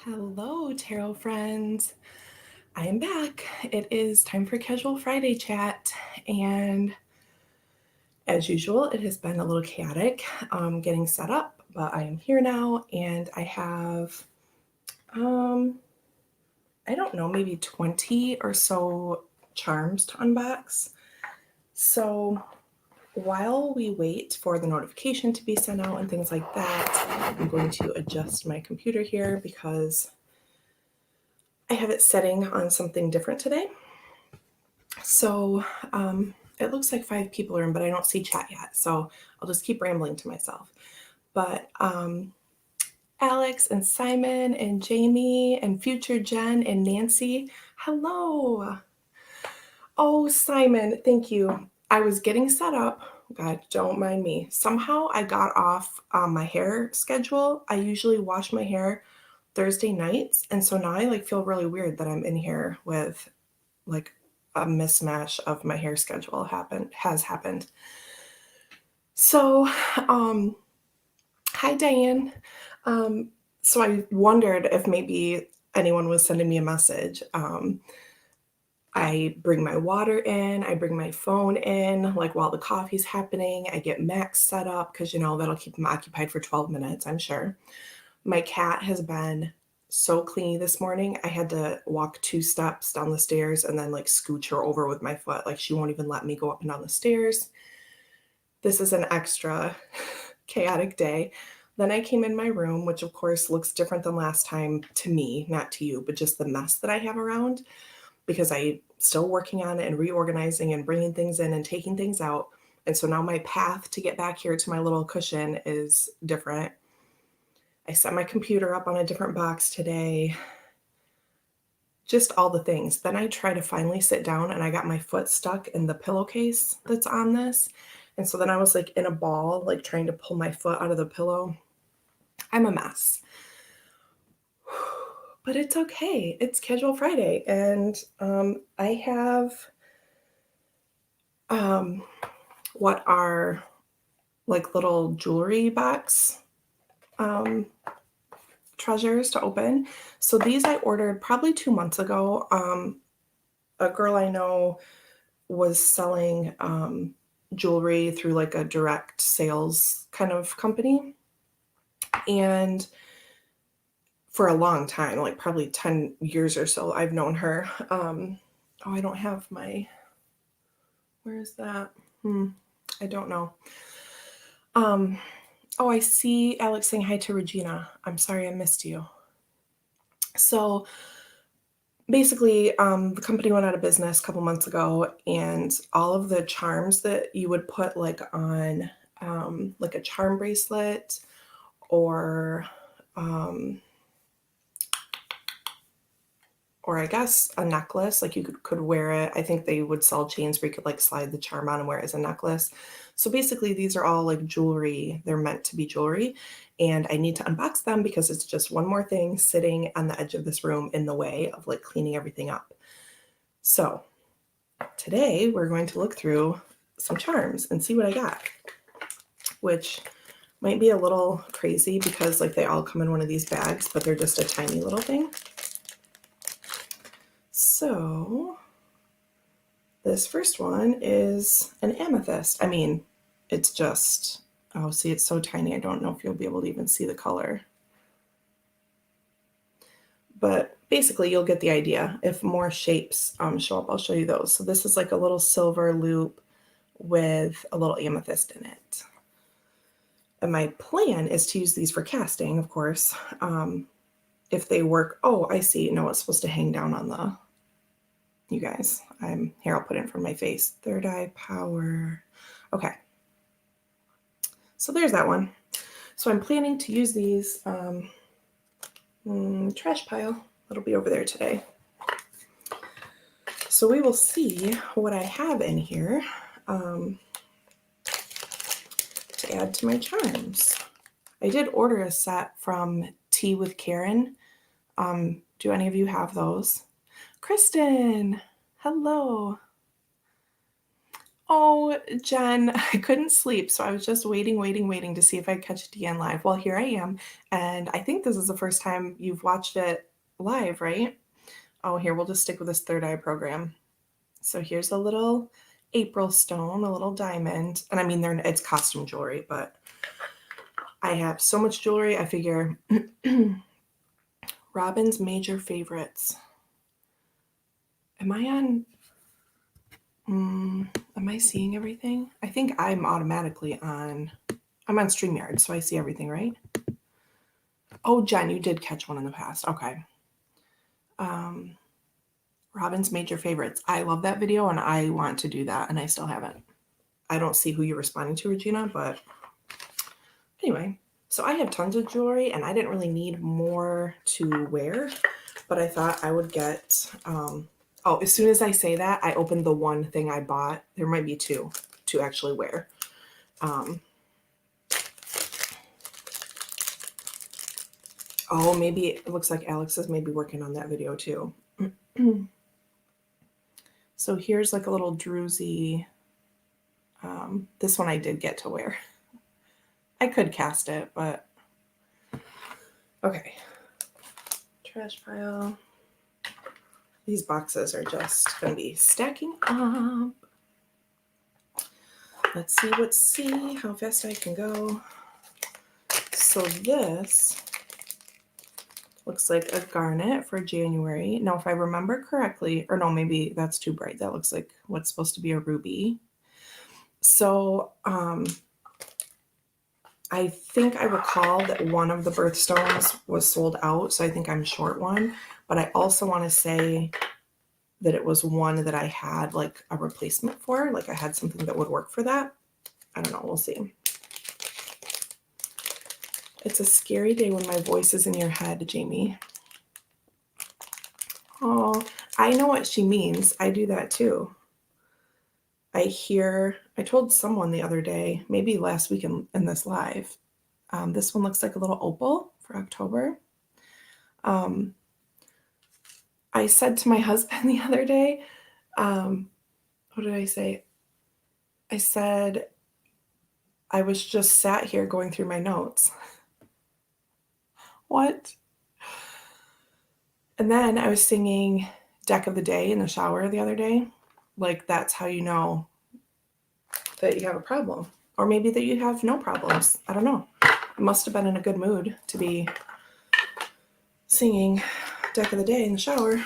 Hello, tarot friends. I am back. It is time for Casual Friday chat, and as usual, it has been a little chaotic getting set up, but I am here now, and I have, I don't know, maybe 20 or so charms to unbox. So while we wait for the notification to be sent out and things like that, I'm going to adjust my computer here because I have it setting on something different today. So it looks like 5 people are in, but I don't see chat yet. So I'll just keep rambling to myself. But Alex and Simon and Jamie and future Jen and Nancy, hello. Oh, Simon, thank you. I was getting set up. God, don't mind me. Somehow I got off my hair schedule. I usually wash my hair Thursday nights. And so now I feel really weird that I'm in here with like a mismatch of my hair schedule has happened. So, hi Diane. So I wondered if maybe anyone was sending me a message. I bring my water in, I bring my phone in, like while the coffee's happening. I get Max set up because that'll keep him occupied for 12 minutes, I'm sure. My cat has been so clingy this morning. I had to walk 2 steps down the stairs and then scooch her over with my foot. Like she won't even let me go up and down the stairs. This is an extra chaotic day. Then I came in my room, which of course looks different than last time to me, not to you, but just the mess that I have around because I'm still working on it and reorganizing and bringing things in and taking things out. And so now my path to get back here to my little cushion is different. I set my computer up on a different box today. Just all the things. Then I try to finally sit down and I got my foot stuck in the pillowcase that's on this. And so then I was in a ball, trying to pull my foot out of the pillow. I'm a mess. But it's okay. It's Casual Friday. And I have what are little jewelry box treasures to open. So these I ordered probably 2 months ago. A girl I know was selling jewelry through a direct sales kind of company. And for a long time, probably 10 years or so, I've known her. I don't have my, where is that? I don't know. I see Alex saying hi to Regina. I'm sorry I missed you. So basically, the company went out of business a couple months ago, and all of the charms that you would put on a charm bracelet or I guess a necklace, you could wear it. I think they would sell chains where you could slide the charm on and wear it as a necklace. So basically these are all jewelry. They're meant to be jewelry, and I need to unbox them because it's just one more thing sitting on the edge of this room in the way of cleaning everything up. So today we're going to look through some charms and see what I got, which might be a little crazy because they all come in one of these bags, but they're just a tiny little thing. So this first one is an amethyst. I mean, it's just, oh, see, it's so tiny. I don't know if you'll be able to even see the color. But basically, you'll get the idea. If more shapes show up, I'll show you those. So this is a little silver loop with a little amethyst in it. And my plan is to use these for casting, of course. If they work, oh, I see. No, it's supposed to hang down on the, you guys, here, I'll put it in front of my face. Third eye power. Okay. So there's that one. So I'm planning to use these trash pile. That'll be over there today. So we will see what I have in here to add to my charms. I did order a set from Tea with Karen. Do any of you have those? Kristen, hello. Oh, Jen, I couldn't sleep, so I was just waiting to see if I'd catch Deanne live. Well, here I am, and I think this is the first time you've watched it live, right? Oh, here, we'll just stick with this third eye program. So here's a little April stone, a little diamond, and I mean, it's costume jewelry, but I have so much jewelry, I figure Robin's major favorites. Am I on... am I seeing everything? I think I'm automatically on... I'm on StreamYard, so I see everything, right? Oh, Jen, you did catch one in the past. Okay. Robin's major favorites. I love that video, and I want to do that, and I still haven't. I don't see who you're responding to, Regina, but anyway. So I have tons of jewelry, and I didn't really need more to wear, but I thought I would get... oh, as soon as I say that, I opened the one thing I bought. There might be two to actually wear. Oh, maybe it looks like Alex is maybe working on that video too. So here's like a little druzy. This one I did get to wear. I could cast it, but okay. Trash pile. These boxes are just going to be stacking up. Let's see how fast I can go. So this looks like a garnet for January. Now, if I remember correctly, or no, maybe that's too bright. That looks like what's supposed to be a ruby. So I think I recall that one of the birthstones was sold out, so I think I'm short one. But I also want to say that it was one that I had like a replacement for, like I had something that would work for that. I don't know, we'll see. It's a scary day when my voice is in your head, Jamie. Oh, I know what she means. I do that too. I told someone the other day, maybe last week in this live, this one looks like a little opal for October. I said to my husband the other day, what did I say? I said, I was just sat here going through my notes. What? And then I was singing Deck of the Day in the shower the other day. Like, that's how you know that you have a problem. Or maybe that you have no problems. I don't know. I must have been in a good mood to be singing Deck of the Day in the shower.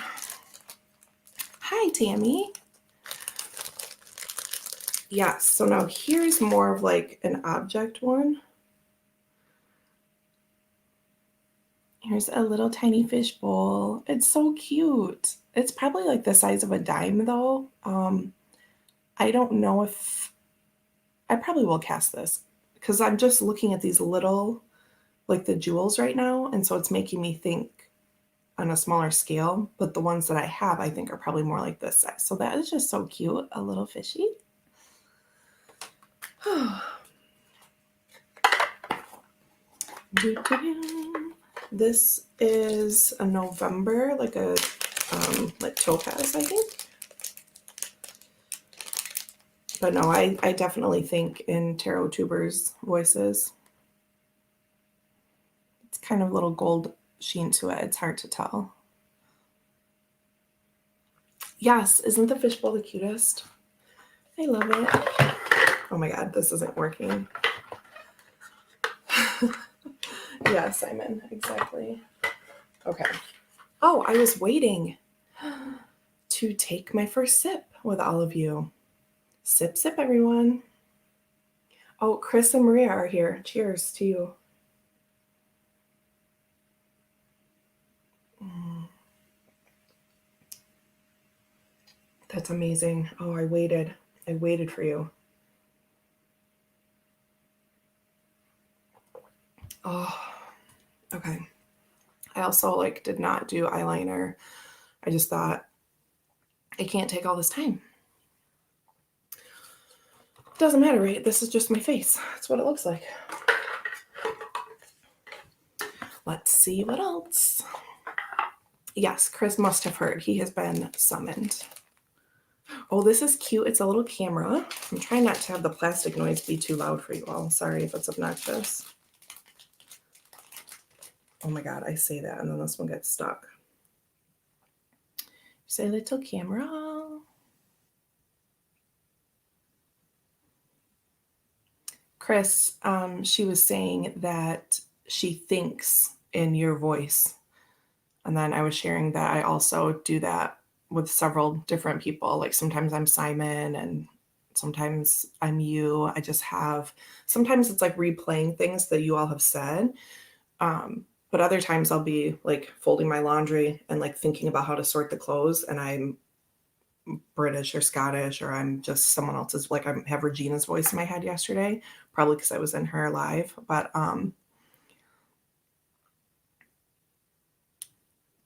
Hi, Tammy. Yes, so now here's more of like an object one. Here's a little tiny fish bowl. It's so cute. It's probably like the size of a dime though. I don't know if... I probably will cast this because I'm just looking at these little, like the jewels right now. And so it's making me think on a smaller scale, but the ones that I have, I think are probably more like this size. So that is just so cute. A little fishy. This is a November, like a like topaz, I think. But no, I definitely think in tarot tubers' voices. It's kind of a little gold sheen to it. It's hard to tell. Yes, isn't the fishbowl the cutest? I love it. Oh my God, this isn't working. Yeah, Simon, exactly. Okay. Oh, I was waiting to take my first sip with all of you. Sip, sip, everyone. Oh, Chris and Maria are here. Cheers to you. That's amazing. Oh, I waited for you. Oh, okay. I also did not do eyeliner. I just thought I can't take all this time. Doesn't matter, right? This is just my face. That's what it looks like. Let's see what else. Yes, Chris must have heard. He has been summoned. Oh, this is cute. It's a little camera. I'm trying not to have the plastic noise be too loud for you all. Sorry if it's obnoxious. Oh my God, I say that and then this one gets stuck. Say little camera. Chris, she was saying that she thinks in your voice. And then I was sharing that I also do that with several different people. Like sometimes I'm Simon and sometimes I'm you. Sometimes it's like replaying things that you all have said. But other times I'll be like folding my laundry and like thinking about how to sort the clothes and I'm British or Scottish or I'm just someone else's, like I have Regina's voice in my head yesterday, probably because I was in her live. But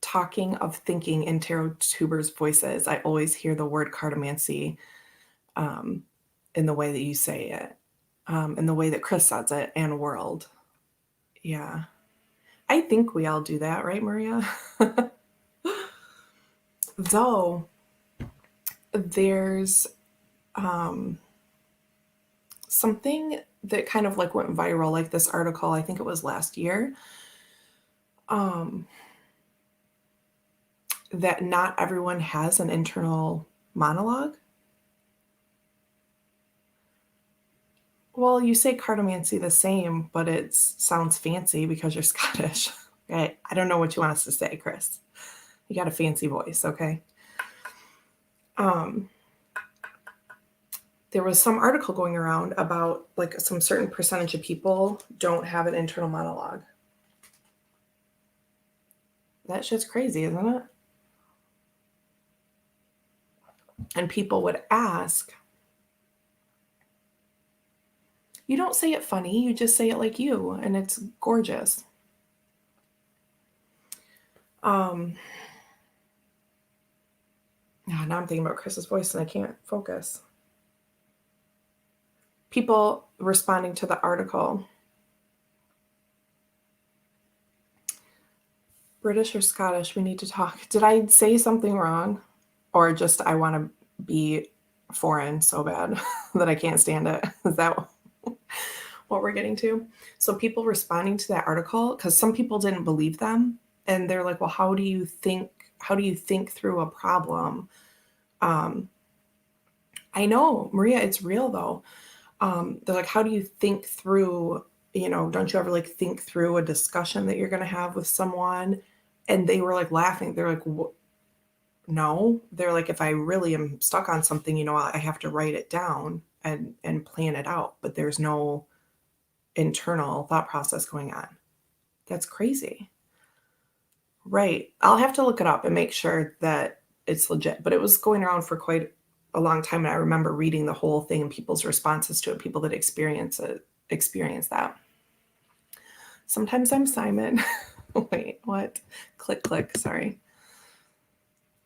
talking of thinking in tarot tubers' voices, I always hear the word cartomancy in the way that you say it, in the way that Chris says it, and world. Yeah. I think we all do that, right, Maria? Though there's something that kind of like went viral, like this article, I think it was last year, that not everyone has an internal monologue. Well, you say cartomancy the same, but it sounds fancy because you're Scottish. Okay, I don't know what you want us to say, Chris. You got a fancy voice, okay? There was some article going around about like some certain percentage of people don't have an internal monologue. That shit's crazy, isn't it? And people would ask, you don't say it funny, you just say it like you, and it's gorgeous. Now I'm thinking about Chris's voice and I can't focus. People responding to the article. British or Scottish, we need to talk. Did I say something wrong? Or just I want to be foreign so bad that I can't stand it? Is that what we're getting to? So people responding to that article, because some people didn't believe them. And they're like, well, how do you think through a problem? I know, Maria, it's real though. They're like, how do you think through, don't you ever like think through a discussion that you're going to have with someone? And they were like laughing. They're like, no. They're like, if I really am stuck on something, I have to write it down and plan it out. But there's no internal thought process going on. That's crazy. Right. I'll have to look it up and make sure that it's legit. But it was going around for quite a long time. And I remember reading the whole thing and people's responses to it, people that experience that. Sometimes I'm Simon. Wait, what? Click. Sorry.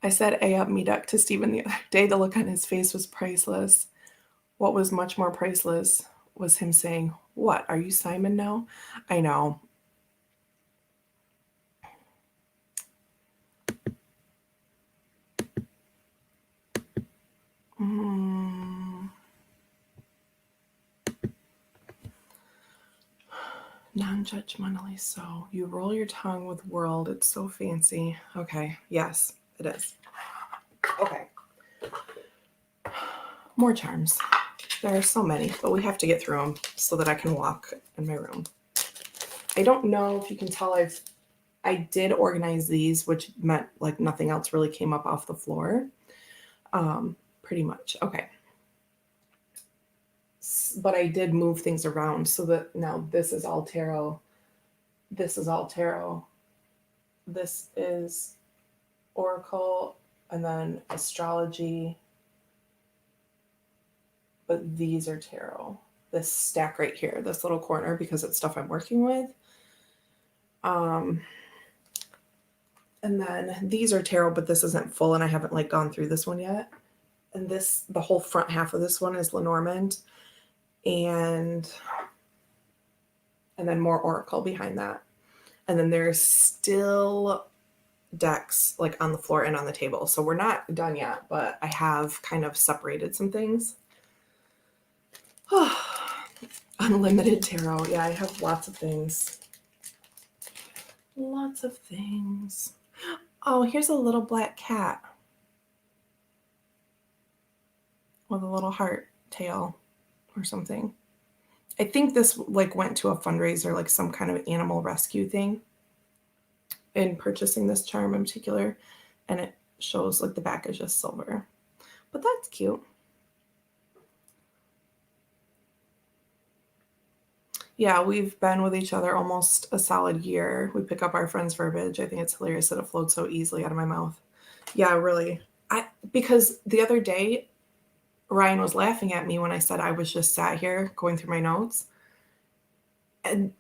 I said A up, me duck to Stephen the other day. The look on his face was priceless. What was much more priceless was him saying, what, are you Simon now? I know. Non-judgmentally so. You roll your tongue with world. It's so fancy. Okay. Yes, it is. Okay. More charms. There are so many, but we have to get through them so that I can walk in my room. I don't know if you can tell I did organize these, which meant like nothing else really came up off the floor. Pretty much. Okay. But I did move things around so that now this is all tarot. This is all tarot. This is oracle and then astrology. But these are tarot. This stack right here, this little corner, because it's stuff I'm working with. And then these are tarot, but this isn't full and I haven't like gone through this one yet. And the whole front half of this one is Lenormand. And then more oracle behind that. And then there's still decks like on the floor and on the table. So we're not done yet, but I have kind of separated some things. Unlimited tarot. Yeah, I have lots of things. Lots of things. Oh, here's a little black cat with a little heart tail or something. I think this like went to a fundraiser, like some kind of animal rescue thing in purchasing this charm in particular. And it shows like the back is just silver, but that's cute. Yeah, we've been with each other almost a solid year. We pick up our friends' verbiage. I think it's hilarious that it flows so easily out of my mouth. Yeah, really. Because the other day, Ryan was laughing at me when I said I was just sat here going through my notes. And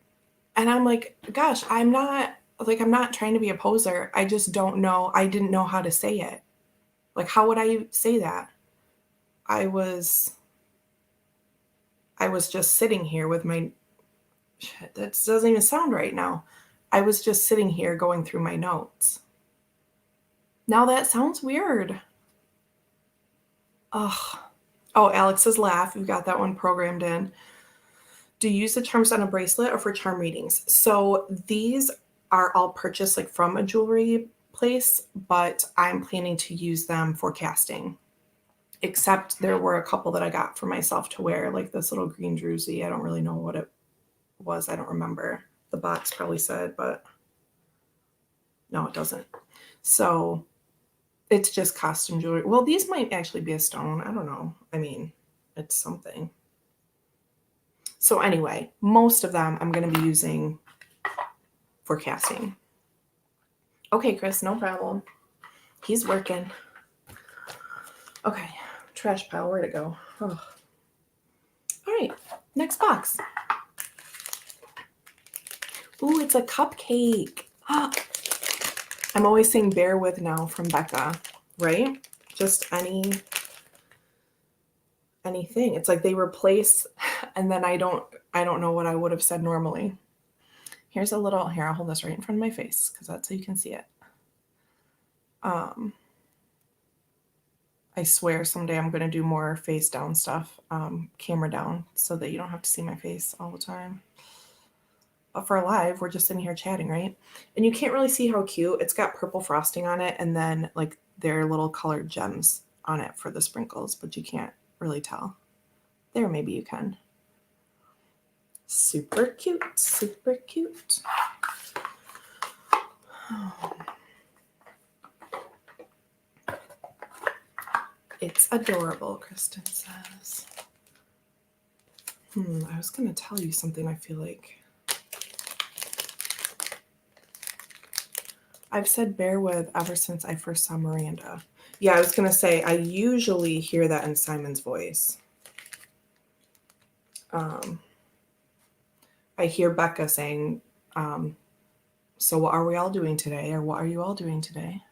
I'm like, gosh, I'm not trying to be a poser. I just don't know. I didn't know how to say it. Like, how would I say that? I was just sitting here with my, shit, that doesn't even sound right now. I was just sitting here going through my notes. Now that sounds weird. Ugh. Oh, Alex's laugh. We've got that one programmed in. Do you use the charms on a bracelet or for charm readings? So these are all purchased like from a jewelry place, but I'm planning to use them for casting. Except there were a couple that I got for myself to wear, like this little green druzy. I don't really know what it was. I don't remember. The box probably said, but no, it doesn't. So it's just costume jewelry. Well, these might actually be a stone. I don't know. I mean, it's something. So anyway, most of them I'm going to be using for casting. Okay, Chris, no problem. He's working. Okay, trash pile, where'd it go? Oh. All right, next box. Ooh, it's a cupcake. I'm always saying bear with now from Becca, right? Just anything. It's like they replace, and then I don't know what I would have said normally. Here's a little, here, I'll hold this right in front of my face because that's how you can see it. I swear someday I'm going to do more face down stuff, camera down, so that you don't have to see my face all the time. But for live, we're just sitting here chatting, right? And you can't really see how cute. It's got purple frosting on it, and then like there are little colored gems on it for the sprinkles, but you can't really tell. There, maybe you can. Super cute, super cute. It's adorable, Kristen says. I was going to tell you something, I feel like. I've said bear with ever since I first saw Miranda. Yeah, I was going to say, I usually hear that in Simon's voice. I hear Becca saying, so what are we all doing today? Or what are you all doing today?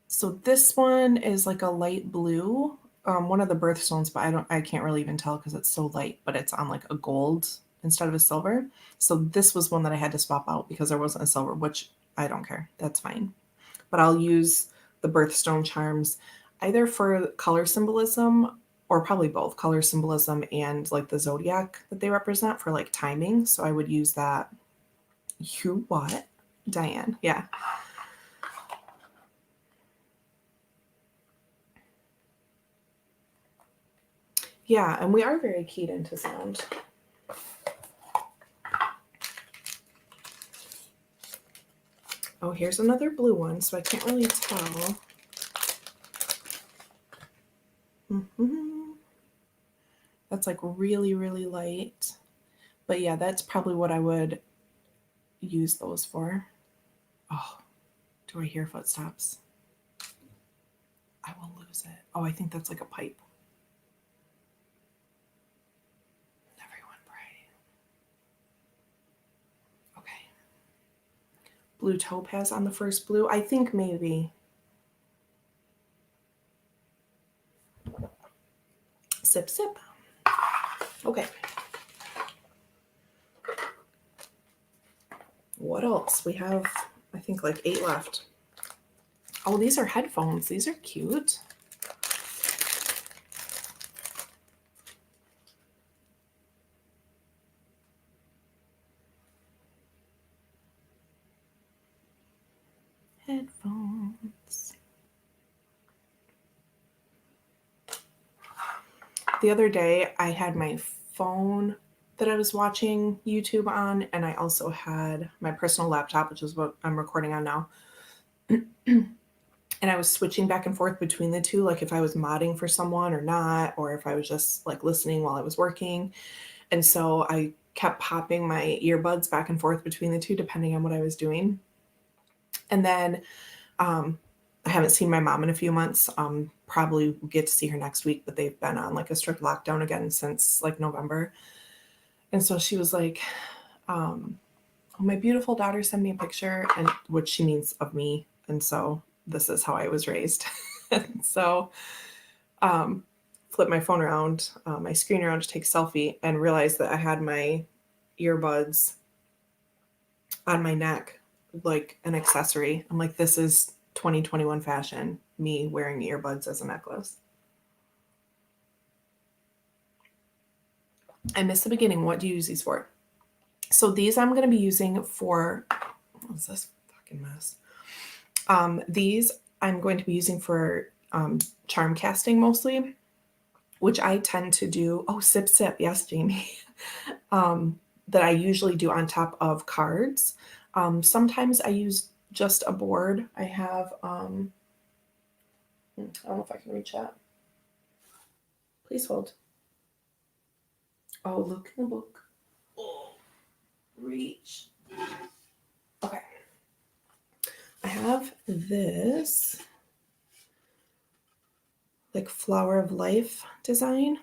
So this one is like a light blue, one of the birthstones, but I can't really even tell because it's so light, but it's on like a gold instead of a silver. So this was one that I had to swap out because there wasn't a silver, which I don't care. That's fine. But I'll use the birthstone charms either for color symbolism or probably both color symbolism and like the zodiac that they represent for like timing. So I would use that. You what? Diane. Yeah. Yeah, and we are very keyed into sound. Oh, here's another blue one, so I can't really tell. That's like really, really light. But yeah, that's probably what I would use those for. Oh, do I hear footsteps? I will lose it. Oh, I think that's like a pipe. Everyone pray. Okay. Blue topaz on the first blue. I think maybe. Sip, sip. Okay. What else? We have, I think, like 8 left. Oh, these are headphones. These are cute. Headphones. The other day, I had my phone that I was watching YouTube on, and I also had my personal laptop, which is what I'm recording on now. And I was switching back and forth between the two, like if I was modding for someone or not, or if I was just like listening while I was working. And so I kept popping my earbuds back and forth between the two, depending on what I was doing. And then I haven't seen my mom in a few months. Probably get to see her next week, but they've been on like a strict lockdown again since like November. And so she was like, my beautiful daughter sent me a picture, and which she means of me. And so this is how I was raised. So flipped my phone around, my screen around to take a selfie, and realized that I had my earbuds on my neck like an accessory. I'm like, this is 2021 fashion, me wearing earbuds as a necklace. I missed the beginning. What do you use these for? So these I'm going to be using for, what's this fucking mess? These I'm going to be using for charm casting mostly, which I tend to do. Oh, sip, sip. Yes, Jamie. That I usually do on top of cards. Sometimes I use just a board. I have, I don't know if I can reach that. Please hold. Oh, look in the book. Oh, reach. Okay. I have this like flower of life design.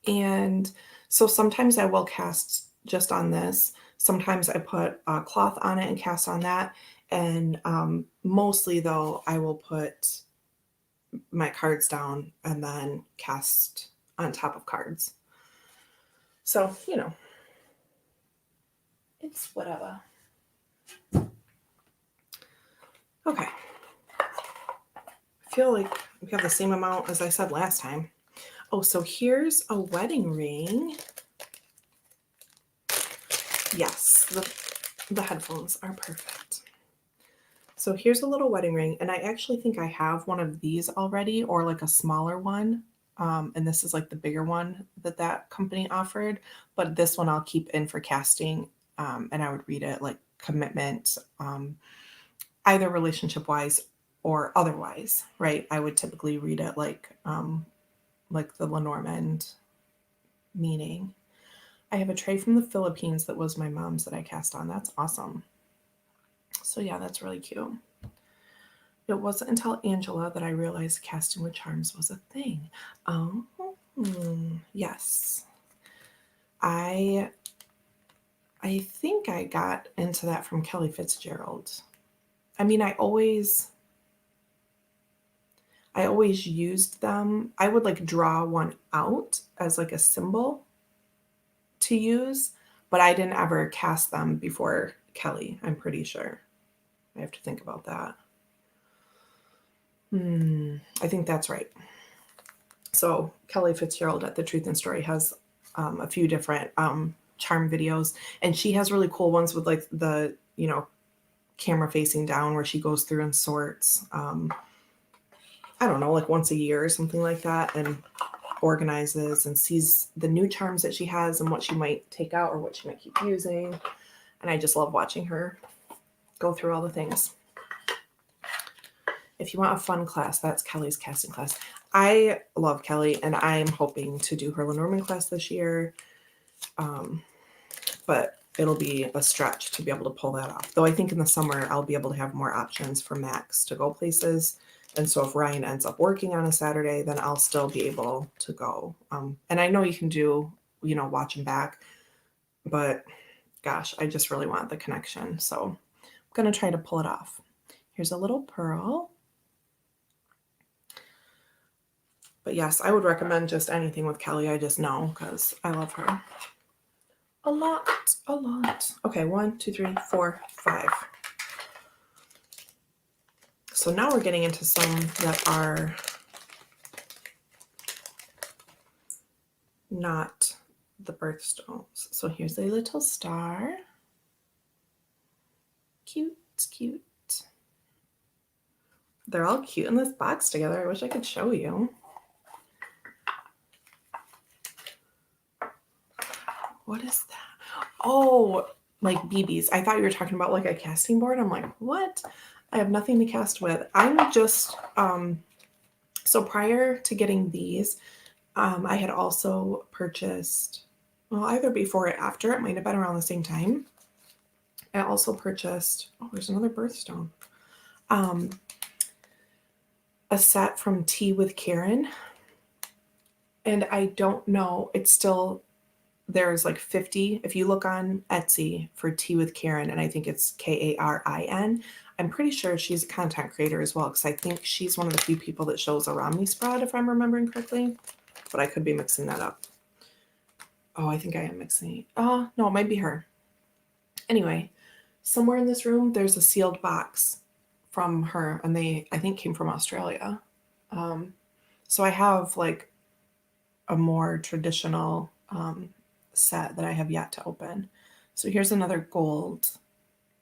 And so sometimes I will cast just on this. Sometimes I put a cloth on it and cast on that. And mostly though, I will put my cards down and then cast on top of cards. So, you know, it's whatever. Okay. I feel like we have the same amount as I said last time. Oh, so here's a wedding ring. Yes, the headphones are perfect. So here's a little wedding ring, and I actually think I have one of these already, or like a smaller one. And this is like the bigger one that company offered, but this one I'll keep in for casting. And I would read it like commitment, either relationship wise or otherwise, right? I would typically read it like the Lenormand meaning. I have a tray from the Philippines that was my mom's that I cast on. That's awesome. So yeah, that's really cute. It wasn't until Angela that I realized casting with charms was a thing. Oh, yes. I think I got into that from Kelly Fitzgerald. I mean, I always used them. I would like draw one out as like a symbol to use, but I didn't ever cast them before Kelly, I'm pretty sure. I have to think about that. I think that's right. So Kelly Fitzgerald at The Truth and Story has a few different charm videos, and she has really cool ones with like the, you know, camera facing down where she goes through and sorts, I don't know, like once a year or something like that, and organizes and sees the new charms that she has and what she might take out or what she might keep using. And I just love watching her go through all the things. If you want a fun class, that's Kelly's casting class. I love Kelly, and I'm hoping to do her Lenormand class this year. But it'll be a stretch to be able to pull that off. Though I think in the summer, I'll be able to have more options for Max to go places. And so if Ryan ends up working on a Saturday, then I'll still be able to go. And I know you can do, you know, watch and back, but gosh, I just really want the connection. So I'm going to try to pull it off. Here's a little pearl. But yes, I would recommend just anything with Kelly. I just know because I love her. A lot. Okay, 1, 2, 3, 4, 5. So now we're getting into some that are not the birthstones. So here's a little star. Cute, cute. They're all cute in this box together. I wish I could show you. What is that? Oh, like BBs. I thought you were talking about like a casting board. I'm like, what? I have nothing to cast with. I'm just, so prior to getting these, I had also purchased, well, either before or after, it might have been around the same time. I also purchased, oh, there's another birthstone. A set from Tea with Karen. And I don't know, it's still, there's like 50. If you look on Etsy for Tea with Karen, and I think it's Karin, I'm pretty sure she's a content creator as well, because I think she's one of the few people that shows a Romney spread, if I'm remembering correctly. But I could be mixing that up. Oh, I think I am mixing. Oh, no, it might be her. Anyway, somewhere in this room, there's a sealed box from her, and they, I think, came from Australia. So I have like a more traditional set that I have yet to open. So here's another gold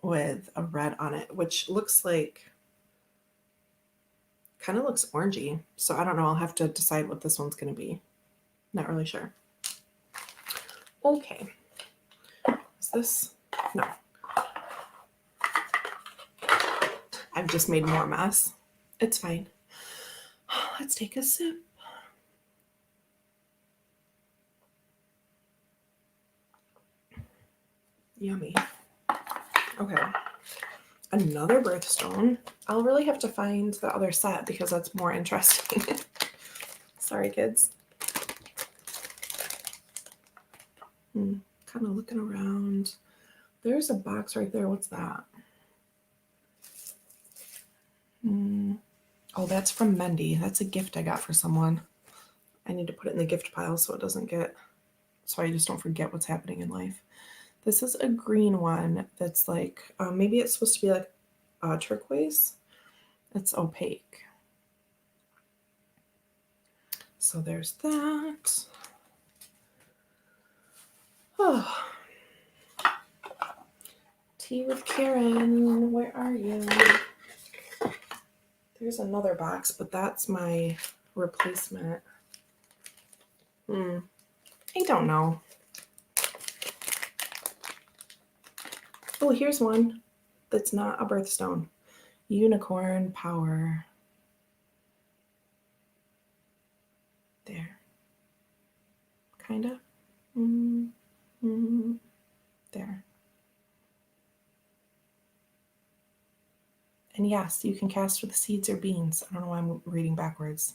with a red on it, which looks like, kind of looks orangey. So I don't know. I'll have to decide what this one's going to be. Not really sure. Okay. Is this? No. I've just made more mess. It's fine. Let's take a sip. Yummy. Okay. Another birthstone. I'll really have to find the other set because that's more interesting. Sorry, kids. Kind of looking around. There's a box right there. What's that? Oh, that's from Mendy. That's a gift I got for someone. I need to put it in the gift pile so it doesn't get, so I just don't forget what's happening in life. This is a green one that's like, maybe it's supposed to be like turquoise. It's opaque. So there's that. Oh. Tea with Karen, where are you? There's another box, but that's my replacement. I don't know. Oh, here's one that's not a birthstone. Unicorn power. There. Kind of. There. And yes, you can cast with seeds or beans. I don't know why I'm reading backwards.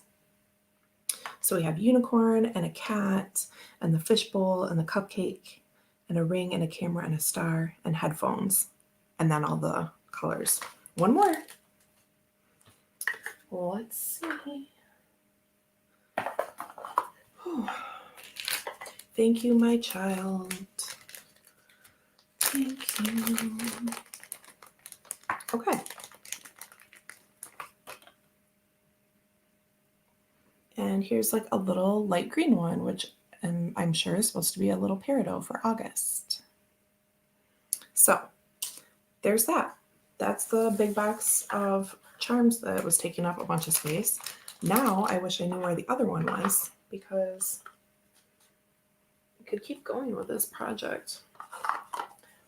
So we have unicorn and a cat and the fishbowl and the cupcake and a ring and a camera and a star and headphones. And then all the colors. One more. Let's see. Whew. Thank you, my child. Thank you. Okay. And here's like a little light green one, which I'm sure is supposed to be a little peridot for August. So there's that. That's the big box of charms that was taking up a bunch of space. Now I wish I knew where the other one was because I could keep going with this project.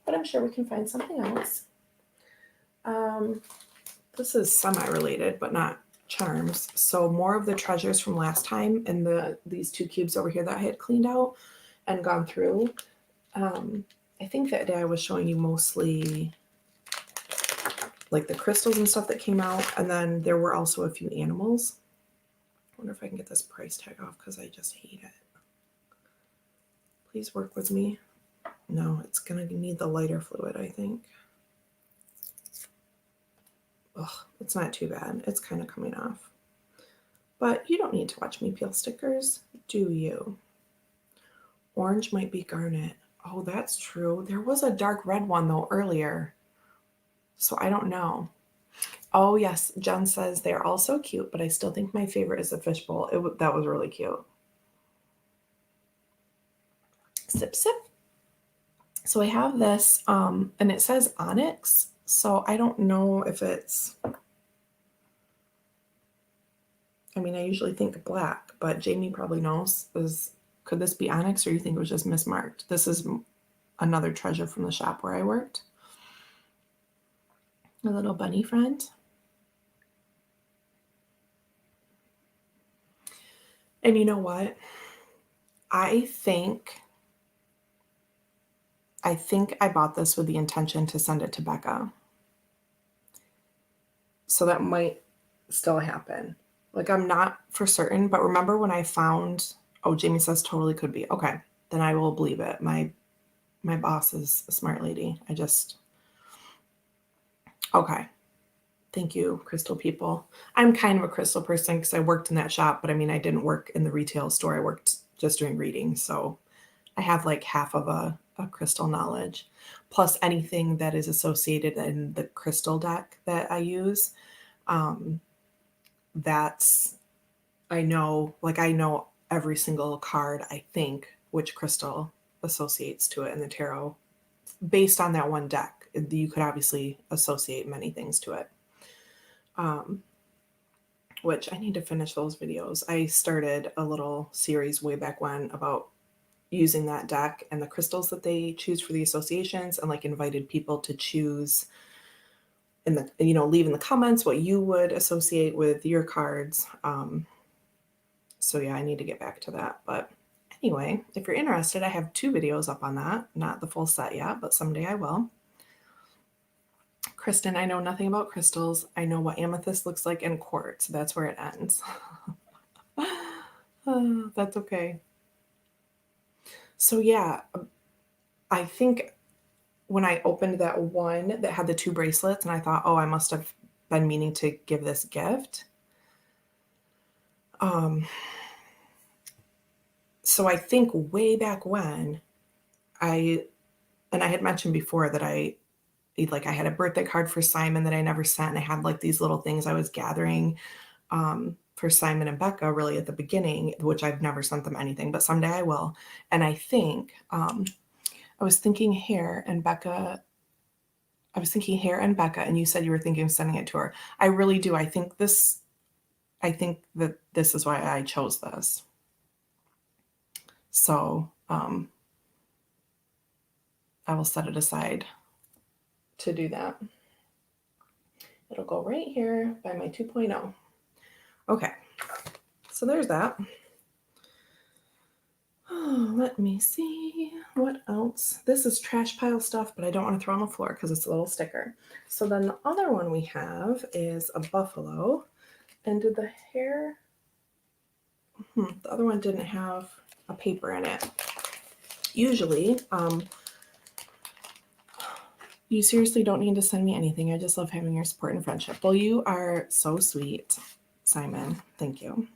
But I'm sure we can find something else. This is semi-related, but not charms. So more of the treasures from last time and these two cubes over here that I had cleaned out and gone through. I think that day I was showing you mostly like the crystals and stuff that came out, and then there were also a few animals. I wonder if I can get this price tag off because I just hate it. Please work with me. No, it's gonna need the lighter fluid, I think. Ugh, it's not too bad. It's kind of coming off. But you don't need to watch me peel stickers, do you? Orange might be garnet. Oh, that's true. There was a dark red one though earlier. So I don't know. Oh, yes. Jen says they're all so cute, but I still think my favorite is the fishbowl. That was really cute. Sip, sip. So I have this, and it says onyx. So I don't know if it's, I mean, I usually think black, but Jamie probably knows. Could this be onyx, or you think it was just mismarked? This is another treasure from the shop where I worked. A little bunny friend. And you know what? I think I bought this with the intention to send it to Becca. So that might still happen. Like, I'm not for certain, but remember when I found, oh, Jamie says totally could be. Okay, then I will believe it. My boss is a smart lady. Okay. Thank you, crystal people. I'm kind of a crystal person because I worked in that shop, but I mean, I didn't work in the retail store. I worked just doing readings. So I have like half of a crystal knowledge, plus anything that is associated in the crystal deck that I use. That's, I know every single card, I think, which crystal associates to it in the tarot based on that one deck. You could obviously associate many things to it. Which I need to finish those videos. I started a little series way back when about using that deck and the crystals that they choose for the associations, and like invited people to choose in the, leave in the comments what you would associate with your cards. So yeah, I need to get back to that. But anyway, if you're interested, I have 2 videos up on that. Not the full set yet, but someday I will. Kristen, I know nothing about crystals. I know what amethyst looks like in quartz. That's where it ends. That's okay. So yeah, I think when I opened that one that had the 2 bracelets, and I thought, oh, I must have been meaning to give this gift. So I think way back when I had mentioned before that I had a birthday card for Simon that I never sent, and I had like these little things I was gathering for Simon and Becca really at the beginning, which I've never sent them anything, but someday I will. And I think I was thinking hair and Becca, and you said you were thinking of sending it to her. I really do. I think that this is why I chose this. So I will set it aside to do that. It'll go right here by my 2.0. Okay, so there's that. Oh, let me see what else. This is trash pile stuff, but I don't want to throw on the floor because it's a little sticker. So then the other one we have is a buffalo. And did the hair? The other one didn't have a paper in it. Usually, you seriously don't need to send me anything. I just love having your support and friendship. Well, you are so sweet, Simon. Thank you.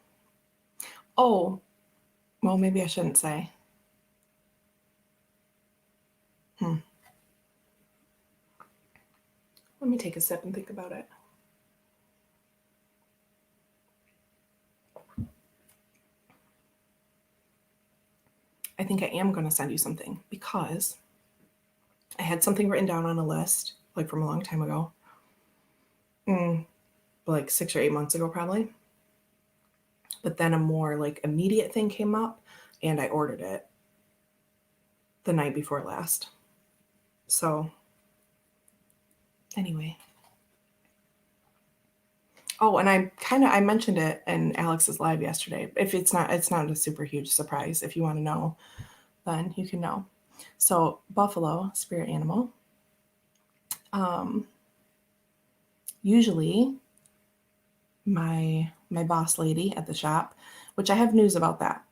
Oh, well, maybe I shouldn't say. Let me take a sip and think about it. I think I am going to send you something because I had something written down on a list, like from a long time ago. Like 6 or 8 months ago, probably. But then a more like immediate thing came up and I ordered it the night before last. So anyway. Oh, and I mentioned it in Alex's live yesterday. If it's not a super huge surprise. If you want to know, then you can know. So buffalo, spirit animal. Usually my boss lady at the shop, which I have news about that.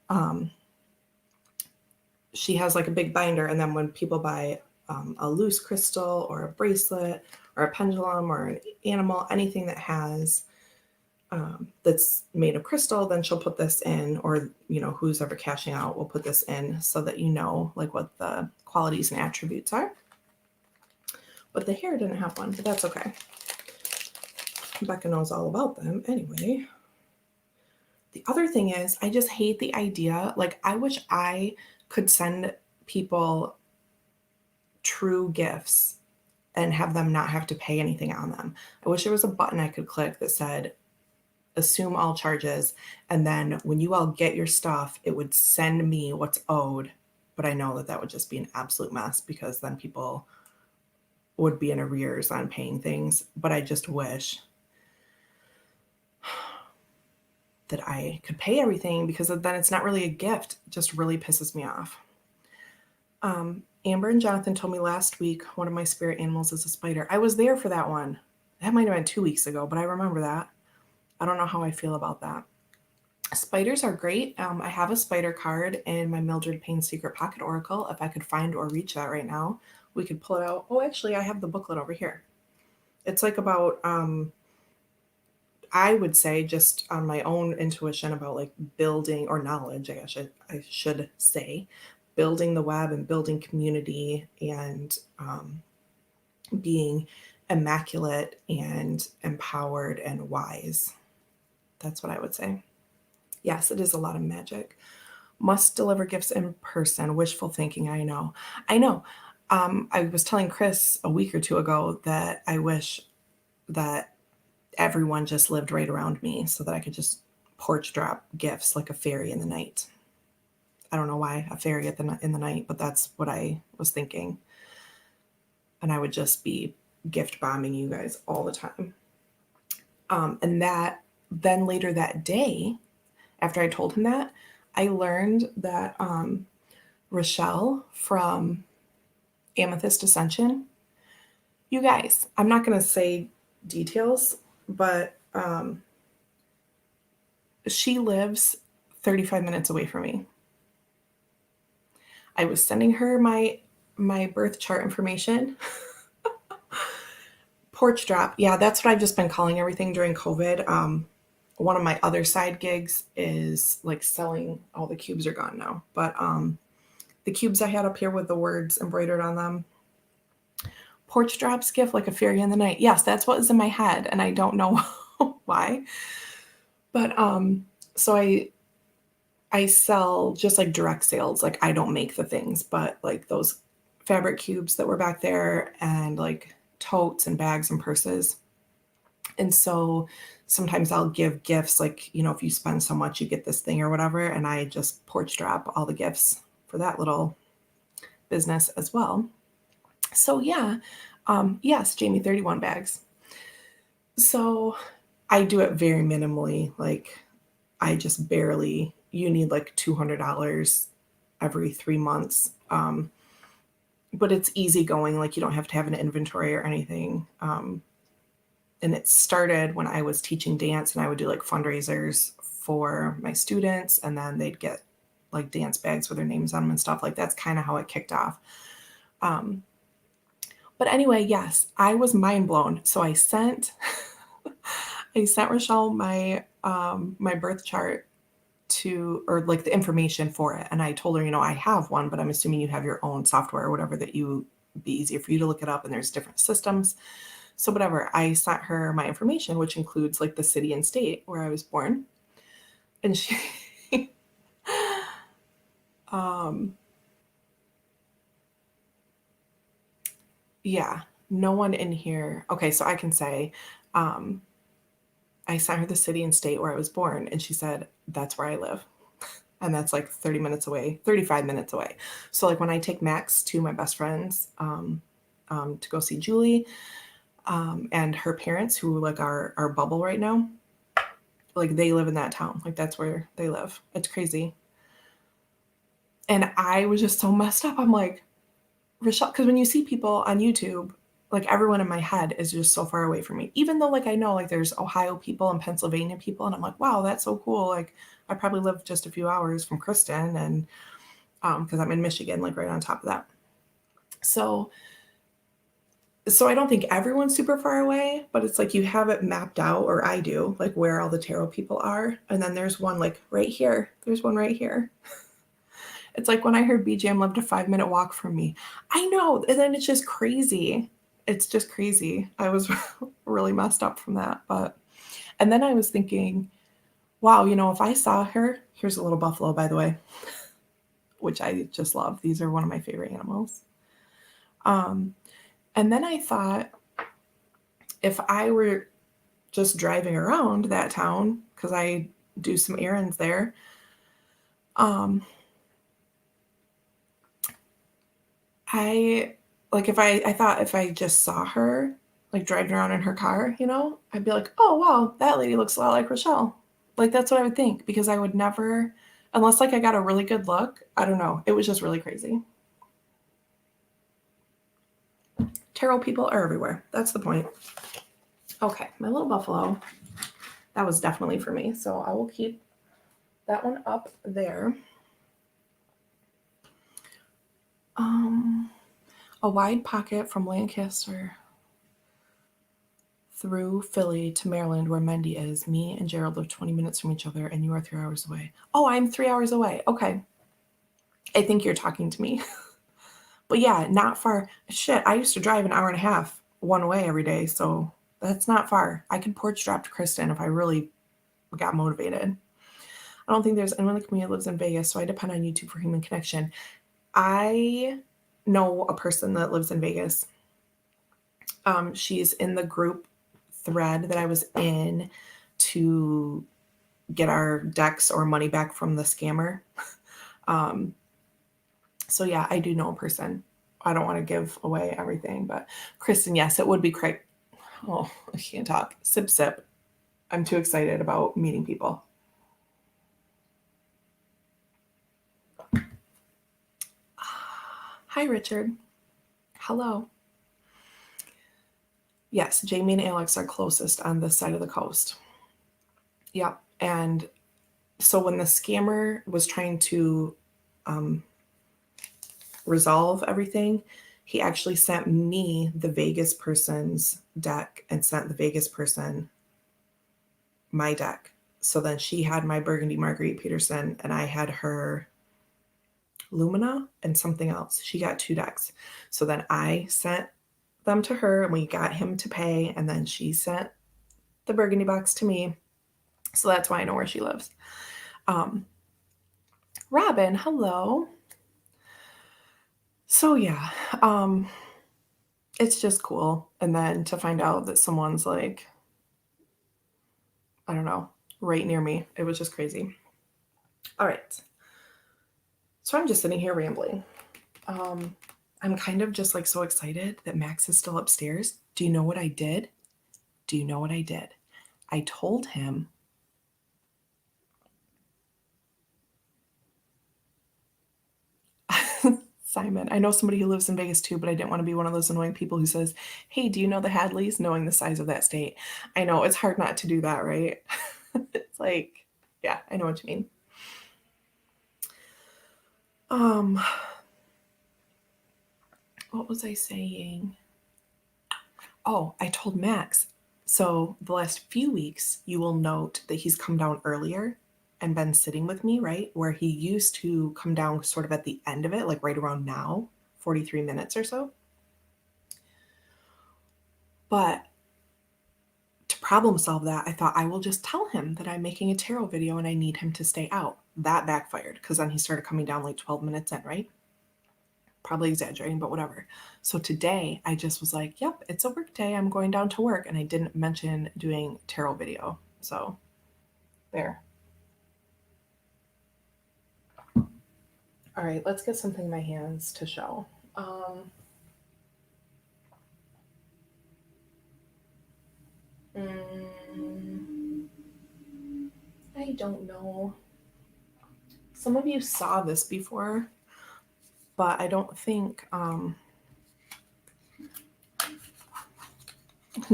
She has like a big binder, and then when people buy a loose crystal or a bracelet or a pendulum or an animal, anything that has that's made of crystal, then she'll put this in, or who's ever cashing out will put this in so that like what the qualities and attributes are. But the hair didn't have one, but that's okay. Becca knows all about them anyway. The other thing is, I just hate the idea. Like, I wish I could send people true gifts and have them not have to pay anything on them. I wish there was a button I could click that said, assume all charges. And then when you all get your stuff, it would send me what's owed. But I know that that would just be an absolute mess because then people would be in arrears on paying things. But I just wish that I could pay everything because then it's not really a gift. It just really pisses me off. Amber and Jonathan told me last week one of my spirit animals is a spider. I was there for that one. That might have been 2 weeks ago, but I remember that. I don't know how I feel about that. Spiders are great. I have a spider card in my Mildred Payne Secret Pocket Oracle. If I could find or reach that right now, we could pull it out. Oh, actually, I have the booklet over here. It's like about, I would say just on my own intuition about like building or knowledge, I guess I should say, building the web and building community and being immaculate and empowered and wise. That's what I would say. Yes, it is a lot of magic. Must deliver gifts in person. Wishful thinking, I know. I know. I was telling Chris a week or two ago that I wish that everyone just lived right around me so that I could just porch drop gifts like a fairy in the night. I don't know why a fairy in the night, but that's what I was thinking. And I would just be gift bombing you guys all the time. And that then later that day, after I told him that, I learned that Rochelle from Amethyst Ascension, you guys, I'm not going to say details, but she lives 35 minutes away from me. I was sending her my birth chart information. Porch drop. Yeah, that's what I've just been calling everything during COVID. One of my other side gigs is like selling. All the cubes are gone now, but the cubes I had up here with the words embroidered on them. Porch drops gift like a fairy in the night. Yes, that's what was in my head, and I don't know why. But so I sell just like direct sales. Like I don't make the things, but like those fabric cubes that were back there and like totes and bags and purses. And so sometimes I'll give gifts like, if you spend so much, you get this thing or whatever. And I just porch drop all the gifts for that little business as well. So yeah, yes, Jamie, 31 bags. So I do it very minimally. Like I just barely, you need like $200 every 3 months. But it's easy going. Like you don't have to have an inventory or anything. And it started when I was teaching dance and I would do like fundraisers for my students and then they'd get like dance bags with their names on them and stuff. Like that's kind of how it kicked off. But anyway, yes, I was mind blown. So I sent Rochelle my birth chart or like the information for it. And I told her, I have one, but I'm assuming you have your own software or whatever that you be easier for you to look it up. And there's different systems. So whatever, I sent her my information, which includes like the city and state where I was born. And she, yeah, no one in here. Okay. So I can say, I sent her the city and state where I was born. And she said, that's where I live. And that's like 30 minutes away, 35 minutes away. So like when I take Max to my best friend's to go see Julie and her parents who like are bubble right now, like they live in that town. Like that's where they live. It's crazy. And I was just so messed up. I'm like, Rochelle, because when you see people on YouTube, like everyone in my head is just so far away from me, even though like I know like there's Ohio people and Pennsylvania people. And I'm like, wow, that's so cool. Like I probably live just a few hours from Kristen and because I'm in Michigan, like right on top of that. So I don't think everyone's super far away, but it's like you have it mapped out, or I do, like where all the tarot people are. And then there's one like right here. There's one right here. It's like when I heard BJM lived a 5-minute walk from me. I know. And then it's just crazy. it's just crazy. I was really messed up from that. And then I was thinking, wow, if I saw her, here's a little buffalo, by the way, which I just love. These are one of my favorite animals. And then I thought, if I were just driving around that town, because I do some errands there, I thought if I just saw her like driving around in her car, I'd be like, oh wow, that lady looks a lot like Rochelle. Like that's what I would think, because I would never, unless like I got a really good look. I don't know. It was just really crazy. Tarot people are everywhere. That's the point. Okay, my little buffalo. That was definitely for me. So I will keep that one up there. A wide pocket from Lancaster through Philly to Maryland, where Mendy is. Me and Gerald live 20 minutes from each other, and you are 3 hours away. Oh, I'm 3 hours away. Okay. I think you're talking to me. But yeah, not far. Shit, I used to drive an hour and a half one way every day, so that's not far. I could porch drop to Kristen if I really got motivated. I don't think there's anyone in the community that lives in Vegas, so I depend on YouTube for human connection. I know a person that lives in Vegas. She's in the group thread that I was in to get our decks or money back from the scammer. So yeah, I do know a person. I don't want to give away everything, but Kristen, yes, it would be great. Oh, I can't talk. Sip, sip. I'm too excited about meeting people. Hi, Richard. Hello. Yes, Jamie and Alex are closest on this side of the coast. Yep. And so when the scammer was trying to resolve everything, he actually sent me the Vegas person's deck and sent the Vegas person my deck. So then she had my Burgundy Marguerite Peterson and I had her Lumina and something else. She got 2 decks. So then I sent them to her and we got him to pay, and then she sent the Burgundy box to me. So that's why I know where she lives. Robin, hello. So yeah, it's just cool. And then to find out that someone's like, I don't know, right near me, it was just crazy. All right. So I'm just sitting here rambling. I'm kind of just like so excited that Max is still upstairs. Do you know what I did? Do you know what I did? I told him Simon, I know somebody who lives in Vegas too, but I didn't want to be one of those annoying people who says, hey, do you know the Hadleys? Knowing the size of that state. I know it's hard not to do that, right? It's like, yeah, I know what you mean. What was I saying? Oh, I told Max. So the last few weeks, you will note that he's come down earlier and been sitting with me, right? Where he used to come down sort of at the end of it, like right around now, 43 minutes or so. But to problem solve that, I thought I will just tell him that I'm making a tarot video and I need him to stay out. That backfired because then he started coming down like 12 minutes in, right? Probably exaggerating, but whatever. So today I just was like, yep, it's a work day. I'm going down to work. And I didn't mention doing tarot video. So there. All right, let's get something in my hands to show. I don't know. Some of you saw this before, but I don't think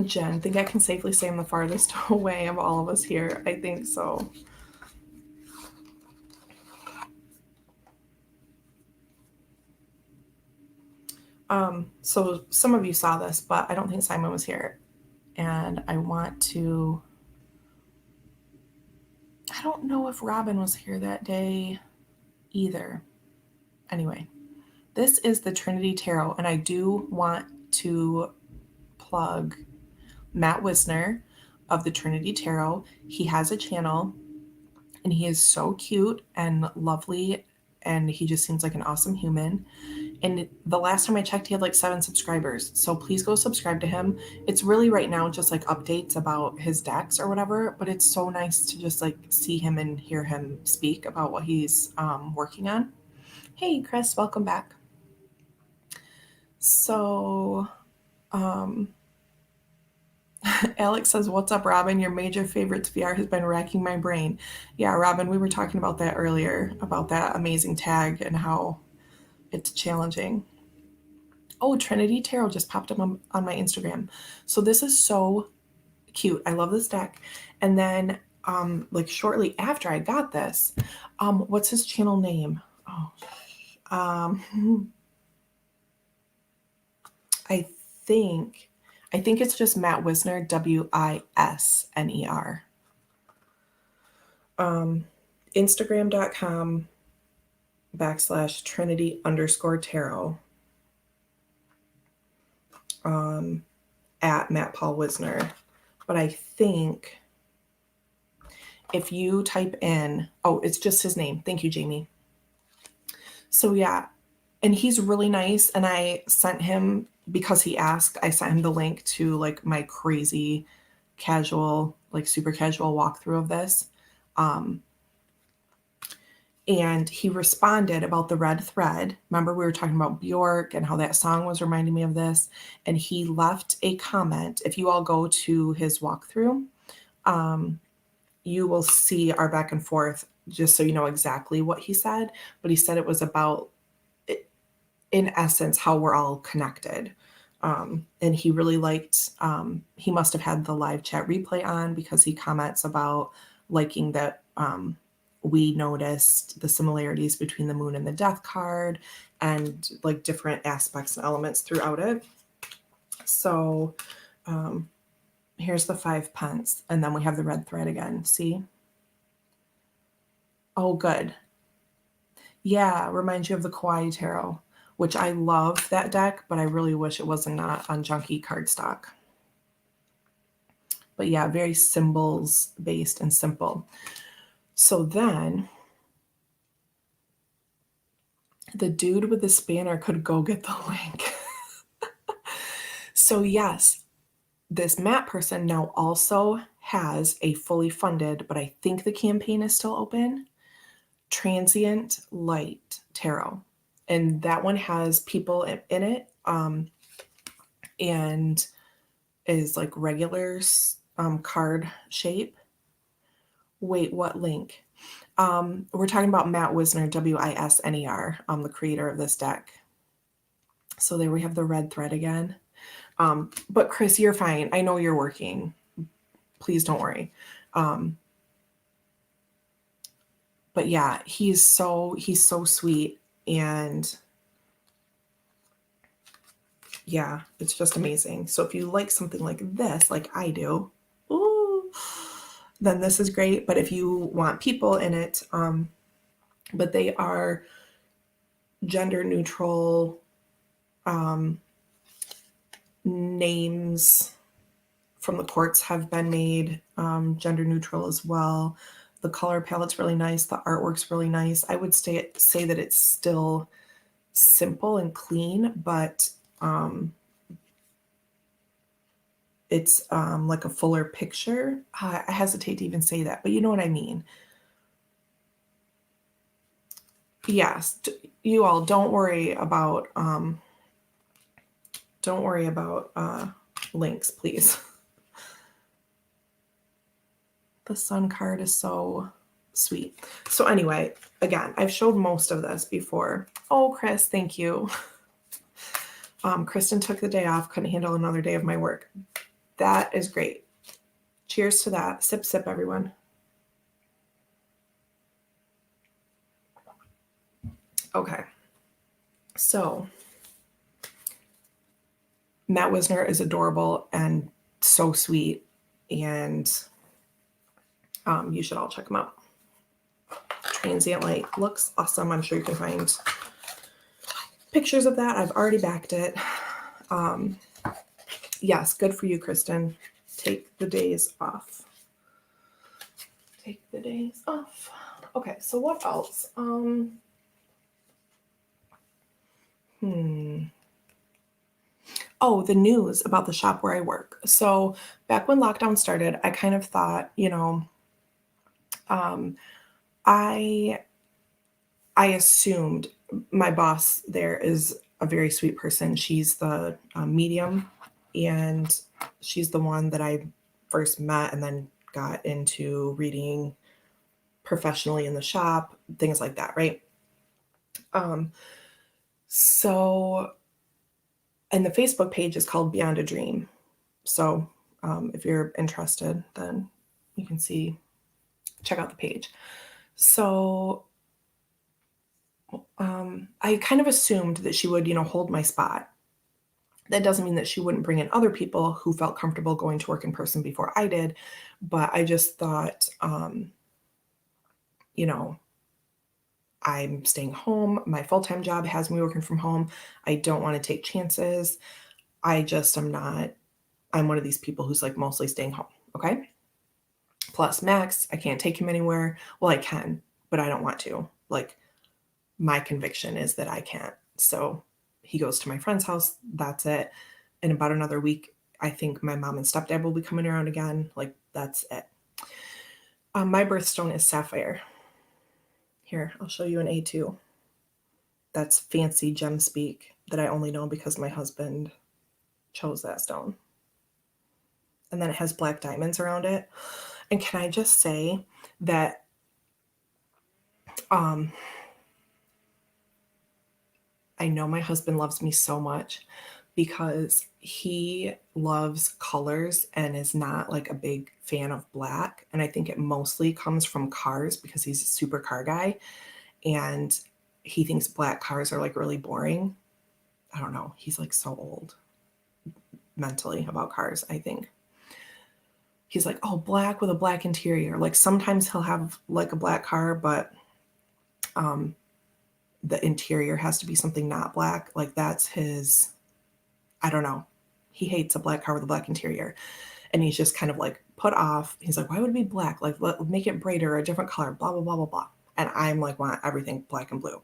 Jen, think I can safely say I'm the farthest away of all of us here. I think so. So some of you saw this, but I don't think Simon was here. And I don't know if Robin was here that day either. Anyway, this is the Trinity Tarot, and I do want to plug Matt Wisner of the Trinity Tarot. He has a channel and he is so cute and lovely and he just seems like an awesome human. And the last time I checked, he had like 7 subscribers. So please go subscribe to him. It's really right now just like updates about his decks or whatever, but it's so nice to just like see him and hear him speak about what he's working on. Hey, Chris, welcome back. So, Alex says, what's up, Robin? Your major favorites VR has been racking my brain. Yeah, Robin, we were talking about that earlier, about that amazing tag and how it's challenging. Oh, Trinity Tarot just popped up on my Instagram. So this is so cute. I love this deck. And then like shortly after I got this, what's his channel name? Oh, I think it's just Matt Wisner, Wisner. Instagram.com/Trinity_Tarot. At Matt Paul Wisner. But I think if you type in, oh, it's just his name. Thank you, Jamie. So yeah, and he's really nice. And I sent him, because he asked, I sent him the link to like my crazy casual, like super casual walkthrough of this. And he responded about the red thread. Remember, we were talking about Bjork and how that song was reminding me of this. And he left a comment. If you all go to his walkthrough, you will see our back and forth, just so you know exactly what he said. But he said it was about, in essence, how we're all connected. And he really liked, he must have had the live chat replay on, because he comments about liking that we noticed the similarities between the moon and the death card and like different aspects and elements throughout it. So here's the 5 pence, and then we have the red thread again. See? Oh, good. Yeah, reminds you of the Kauai Tarot, which I love that deck, but I really wish it wasn't not on junky cardstock. But yeah, very symbols based and simple. So then the dude with the spanner could go get the link. So yes, this Matt person now also has a fully funded, but I think the campaign is still open, Transient Light Tarot. And that one has people in it and is like regular card shape. Wait, what link? We're talking about Matt Wisner, Wisner, the creator of this deck. So there we have the red thread again. But Chris, you're fine. I know you're working. Please don't worry. But yeah, he's so sweet, and yeah, it's just amazing. So if you like something like this, like I do, ooh, then this is great. But if you want people in it, but they are gender neutral names from the courts have been made gender neutral as well. The color palette's really nice. The artwork's really nice. I would say that it's still simple and clean, but it's like a fuller picture. I hesitate to even say that, but you know what I mean. Yes, you all don't worry about links, please. The sun card is so sweet. So anyway, again, I've showed most of this before. Oh, Chris, thank you. Kristen took the day off, couldn't handle another day of my work. That is great. Cheers to that. Sip, sip, everyone. Okay. So Matt Wisner is adorable and so sweet, and you should all check him out. Transient Light looks awesome. I'm sure you can find pictures of that. I've already backed it. Yes, good for you, Kristen. Take the days off. Take the days off. Okay, so what else? Oh, the news about the shop where I work. So back when lockdown started, I kind of thought, um, I I assumed my boss there is a very sweet person. She's the medium, and she's the one that I first met and then got into reading professionally in the shop, things like that, right? Um, so, and the Facebook page is called Beyond a Dream. So, if you're interested, then you can check out the page. So, I kind of assumed that she would, hold my spot. That doesn't mean that she wouldn't bring in other people who felt comfortable going to work in person before I did, but I just thought, you know, I'm staying home. My full-time job has me working from home. I don't want to take chances. I'm one of these people who's like mostly staying home. Okay. Plus Max, I can't take him anywhere. Well, I can, but I don't want to. Like, my conviction is that I can't. So he goes to my friend's house. That's it. In about another week, I think my mom and stepdad will be coming around again. Like, that's it. My birthstone is sapphire. Here, I'll show you an A2. That's fancy gem speak that I only know because my husband chose that stone. And then it has black diamonds around it. And can I just say that I know my husband loves me so much because he loves colors and is not like a big fan of black. And I think it mostly comes from cars because he's a super car guy and he thinks black cars are like really boring. I don't know. He's like so old mentally about cars, I think. He's like, oh, black with a black interior. Like sometimes he'll have like a black car, but the interior has to be something not black. Like that's his, I don't know. He hates a black car with a black interior. And he's just kind of like put off. He's like, why would it be black? Like, make it brighter, a different color, blah, blah, blah, blah, blah. And I'm like, want everything black and blue.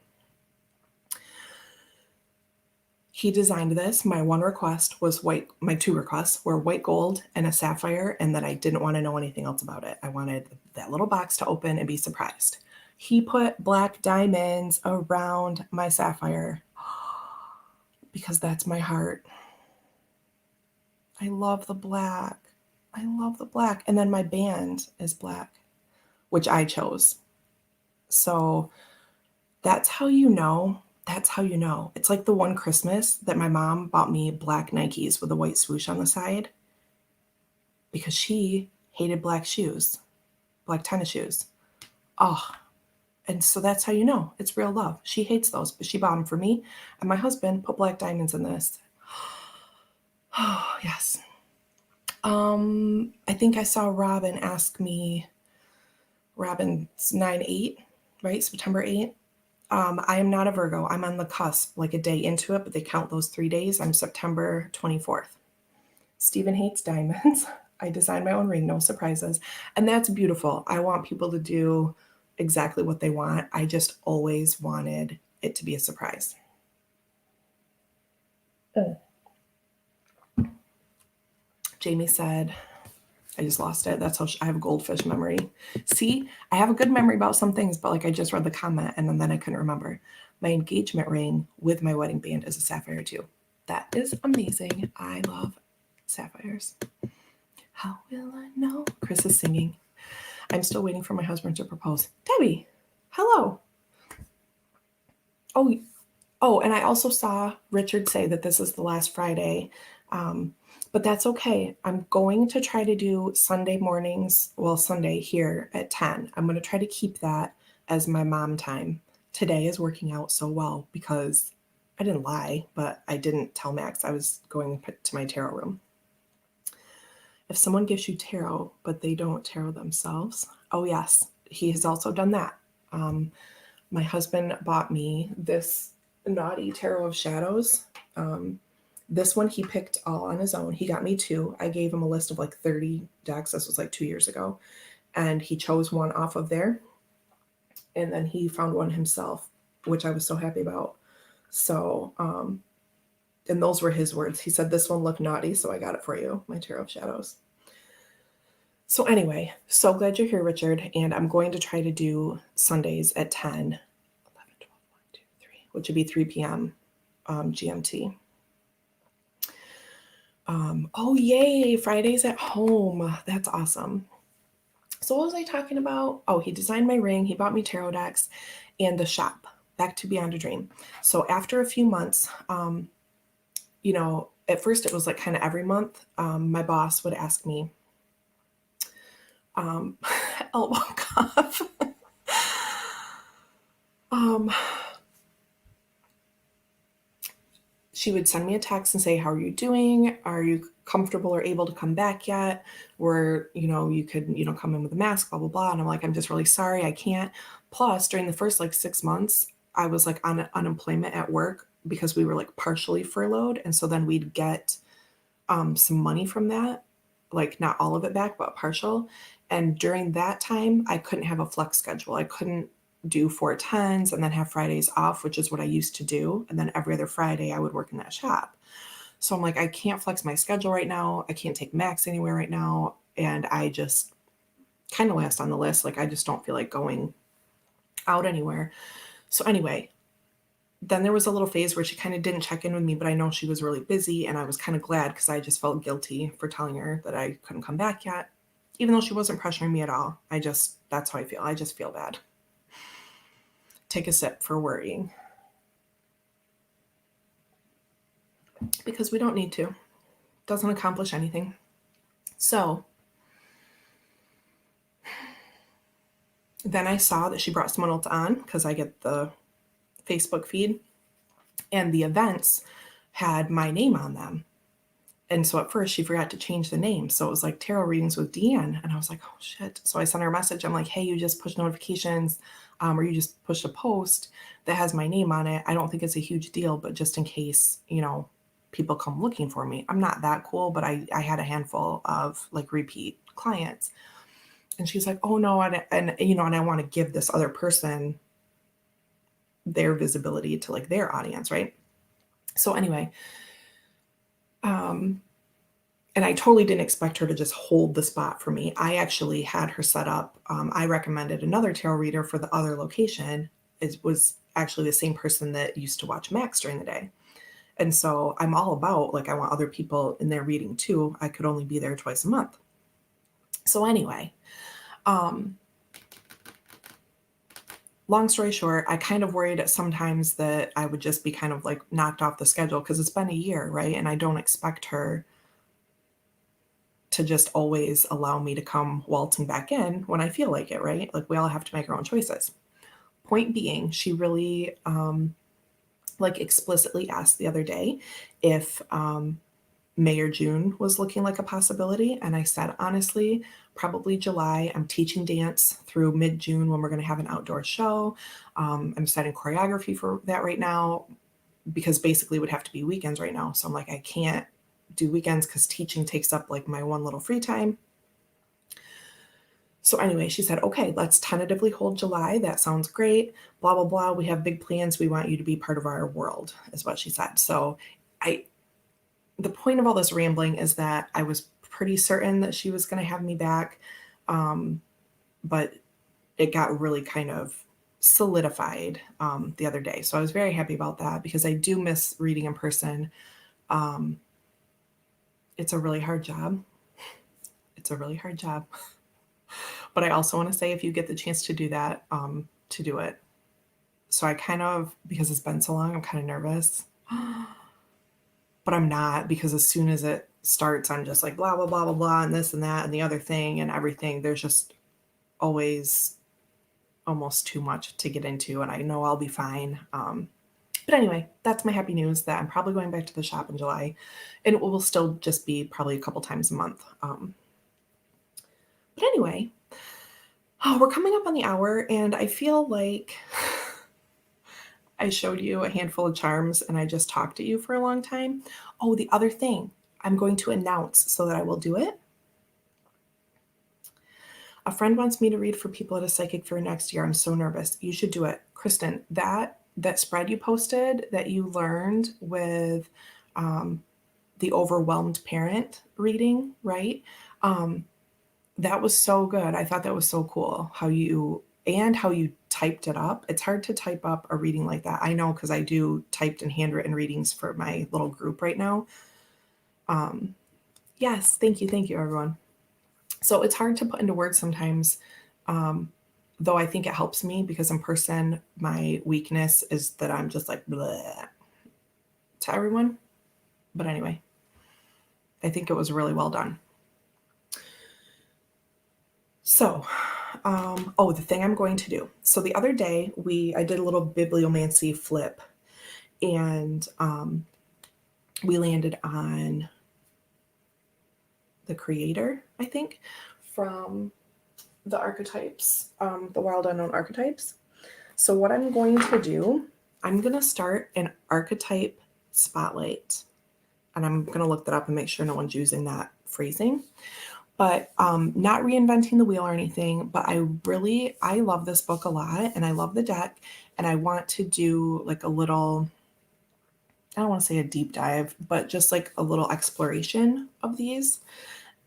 He designed this. My one request was white. My two requests were white gold and a sapphire, and that I didn't want to know anything else about it. I wanted that little box to open and be surprised. He put black diamonds around my sapphire because that's my heart. I love the black. I love the black. And then my band is black, which I chose. So that's how you know. That's how you know. It's like the one Christmas that my mom bought me black Nikes with a white swoosh on the side because she hated black shoes, black tennis shoes. Oh, and so that's how you know it's real love. She hates those, but she bought them for me. And my husband put black diamonds in this. Oh, yes. I think I saw Robin ask me, Robin's 9/8, right? September 8th. I am not a Virgo. I'm on the cusp, like a day into it, but they count those 3 days. I'm September 24th. Stephen hates diamonds. I designed my own ring, no surprises. And that's beautiful. I want people to do exactly what they want. I just always wanted it to be a surprise. Jamie said, I just lost it. That's how I have a goldfish memory. See, I have a good memory about some things, but like I just read the comment and then I couldn't remember. My engagement ring with my wedding band is a sapphire too. That is amazing. I love sapphires. How will I know? Chris is singing. I'm still waiting for my husband to propose. Debbie, hello. Oh, and I also saw Richard say that this is the last Friday. But that's okay. I'm going to try to do Sunday mornings, well, Sunday here at 10. I'm going to try to keep that as my mom time. Today is working out so well because I didn't lie, but I didn't tell Max I was going to my tarot room. If someone gives you tarot, but they don't tarot themselves, oh yes, he has also done that. My husband bought me this naughty tarot of shadows. This one he picked all on his own. He got me 2. I gave him a list of like 30 decks. This was like 2 years ago. And he chose one off of there. And then he found one himself, which I was so happy about. So, and those were his words. He said, this one looked naughty, so I got it for you, my Tarot of Shadows. So anyway, so glad you're here, Richard. And I'm going to try to do Sundays at 10, 11, 12, 1, 2, 3, which would be 3 p.m. GMT. Oh, yay, Fridays at home. That's awesome. So what was I talking about? Oh, he designed my ring. He bought me tarot decks and the shop, Back to Beyond a Dream. So after a few months, you know, at first it was like kind of every month, my boss would ask me, elbow cuff. She would send me a text and say, how are you doing? Are you comfortable or able to come back yet? Where, you know, you could, you know, come in with a mask, blah, blah, blah. And I'm like, I'm just really sorry, I can't. Plus, during the first like 6 months, I was like on unemployment at work because we were like partially furloughed. And so then we'd get some money from that, like not all of it back, but partial. And during that time, I couldn't have a flex schedule. I couldn't do 4/10s and then have Fridays off, which is what I used to do. And then every other Friday I would work in that shop. So I'm like, I can't flex my schedule right now. I can't take Max anywhere right now. And I just kind of last on the list. Like, I just don't feel like going out anywhere. So anyway, then there was a little phase where she kind of didn't check in with me, but I know she was really busy. And I was kind of glad because I just felt guilty for telling her that I couldn't come back yet, even though she wasn't pressuring me at all. That's how I feel. I just feel bad. Take a sip for worrying. Because we don't need to. Doesn't accomplish anything. So then I saw that she brought someone else on because I get the Facebook feed, and the events had my name on them. And so at first she forgot to change the name. So it was like tarot readings with Deanne. And I was like, oh shit. So I sent her a message. I'm like, hey, you just pushed notifications, or you just pushed a post that has my name on it. I don't think it's a huge deal, but just in case, you know, people come looking for me. I'm not that cool, but I had a handful of like repeat clients. And she's like, oh no. And you know, and I want to give this other person their visibility to like their audience. Right. So anyway, and I totally didn't expect her to just hold the spot for me. I actually had her set up. I recommended another tarot reader for the other location. It was actually the same person that used to watch Max during the day. And so I'm all about, like, I want other people in there reading too. I could only be there twice a month. So anyway, long story short, I kind of worried sometimes that I would just be kind of like knocked off the schedule because it's been a year, right? And I don't expect her to just always allow me to come waltzing back in when I feel like it, right? Like, we all have to make our own choices. Point being, she really like explicitly asked the other day if May or June was looking like a possibility. And I said, honestly, probably July. I'm teaching dance through mid-June when we're going to have an outdoor show. I'm setting choreography for that right now because basically it would have to be weekends right now. So I'm like, I can't do weekends because teaching takes up like my one little free time. So anyway, she said, okay, let's tentatively hold July. That sounds great. Blah, blah, blah. We have big plans. We want you to be part of our world, is what she said. So the point of all this rambling is that I was pretty certain that she was going to have me back. But it got really kind of solidified the other day. So I was very happy about that because I do miss reading in person. It's a really hard job. It's a really hard job. But I also want to say, if you get the chance to do that, to do it. So I kind of, because it's been so long, I'm kind of nervous. But I'm not, because as soon as it starts, I'm just like, blah, blah, blah, blah, blah, and this and that and the other thing and everything. There's just always almost too much to get into, and I know I'll be fine. But anyway, that's my happy news, that I'm probably going back to the shop in July, and it will still just be probably a couple times a month. But anyway, we're coming up on the hour, and I feel like I showed you a handful of charms and I just talked at you for a long time. Oh, the other thing I'm going to announce so that I will do it. A friend wants me to read for people at a psychic fair next year. I'm so nervous. You should do it. Kristen, that spread you posted that you learned with the overwhelmed parent reading, right? That was so good. I thought that was so cool how you typed it up. It's hard to type up a reading like that. I know because I do typed and handwritten readings for my little group right now. Yes, thank you, everyone. So it's hard to put into words sometimes, though I think it helps me because in person, my weakness is that I'm just like bleh to everyone. But anyway, I think it was really well done. So, the thing I'm going to do. So the other day I did a little bibliomancy flip and we landed on the creator, I think, from the archetypes, the wild unknown archetypes. So what I'm going to do, I'm going to start an archetype spotlight. And I'm going to look that up and make sure no one's using that phrasing. But not reinventing the wheel or anything. But I love this book a lot. And I love the deck. And I want to do like a little, I don't want to say a deep dive, but just like a little exploration of these.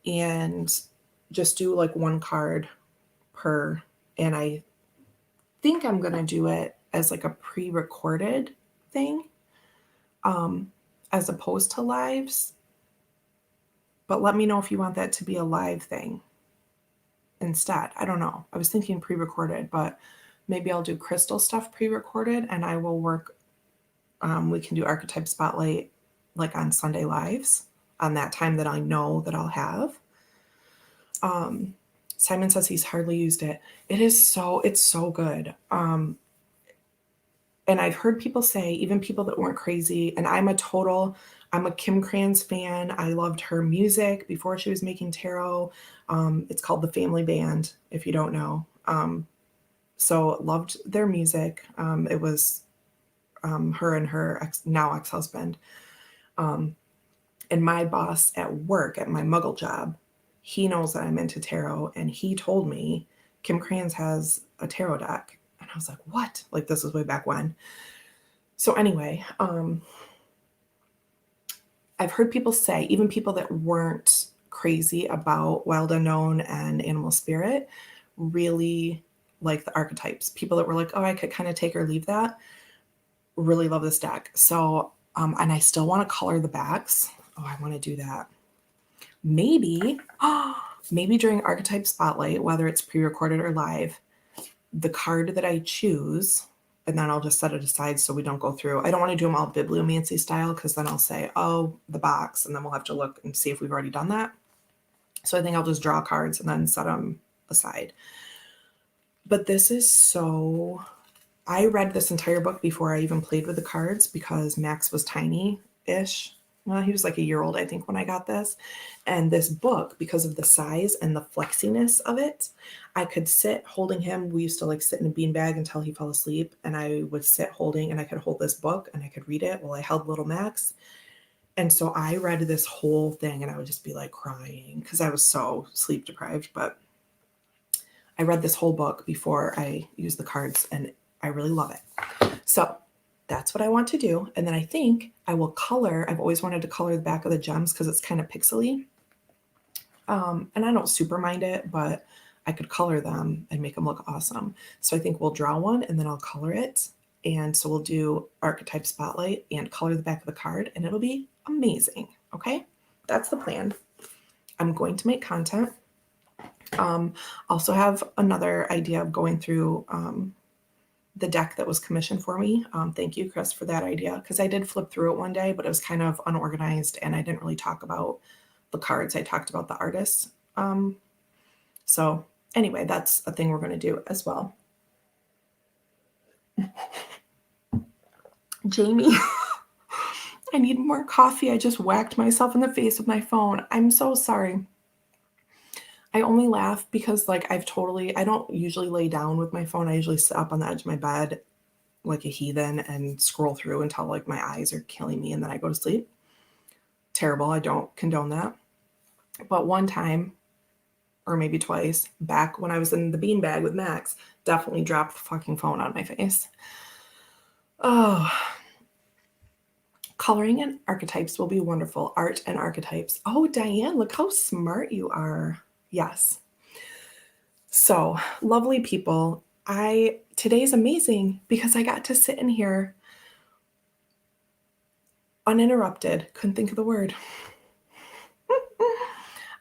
And just do like one card per. And I think I'm going to do it as like a pre-recorded thing as opposed to lives. But let me know if you want that to be a live thing instead. I don't know. I was thinking pre-recorded, but maybe I'll do crystal stuff pre-recorded and I will work. We can do archetype spotlight like on Sunday lives on that time that I know that I'll have. Simon says he's hardly used it. It's so good. And I've heard people say, even people that weren't crazy, and I'm a Kim Kranz fan. I loved her music before she was making tarot. It's called The Family Band, if you don't know. So loved their music. It was her and her now ex-husband. And my boss at work, at my muggle job, he knows that I'm into tarot, and he told me Kim Kranz has a tarot deck. And I was like, what? Like, this was way back when. So anyway, I've heard people say, even people that weren't crazy about Wild Unknown and Animal Spirit, really like the archetypes. People that were like, oh, I could kind of take or leave that, really love this deck. So, and I still want to color the backs. Oh, I want to do that. Maybe during Archetype Spotlight, whether it's pre-recorded or live, the card that I choose, and then I'll just set it aside so we don't go through. I don't want to do them all bibliomancy style because then I'll say, oh, the box, and then we'll have to look and see if we've already done that. So I think I'll just draw cards and then set them aside. But this is so... I read this entire book before I even played with the cards because Max was tiny-ish. Well, he was like a year old, I think, when I got this. And this book, because of the size and the flexiness of it, I could sit holding him. We used to like sit in a beanbag until he fell asleep. And I would sit holding, and I could hold this book and I could read it while I held little Max. And so I read this whole thing and I would just be like crying because I was so sleep deprived. But I read this whole book before I used the cards, and I really love it. So that's what I want to do. And then I think I will color. I've always wanted to color the back of the gems because it's kind of pixely. And I don't super mind it, but I could color them and make them look awesome. So I think we'll draw one and then I'll color it. And so we'll do Archetype Spotlight and color the back of the card, and it'll be amazing. Okay, that's the plan. I'm going to make content. Also have another idea of going through the deck that was commissioned for me. Thank you, Chris, for that idea, because I did flip through it one day, but it was kind of unorganized and I didn't really talk about the cards. I talked about the artists. So anyway, that's a thing we're going to do as well. Jamie, I need more coffee. I just whacked myself in the face with my phone. I'm so sorry. I only laugh because like I don't usually lay down with my phone. I usually sit up on the edge of my bed like a heathen and scroll through until like my eyes are killing me and then I go to sleep. Terrible. I don't condone that. But one time, or maybe twice, back when I was in the beanbag with Max, definitely dropped the fucking phone on my face. Oh, coloring and archetypes will be wonderful. Art and archetypes. Oh, Diane, look how smart you are. Yes. So, lovely people. Today's amazing because I got to sit in here uninterrupted. Couldn't think of the word.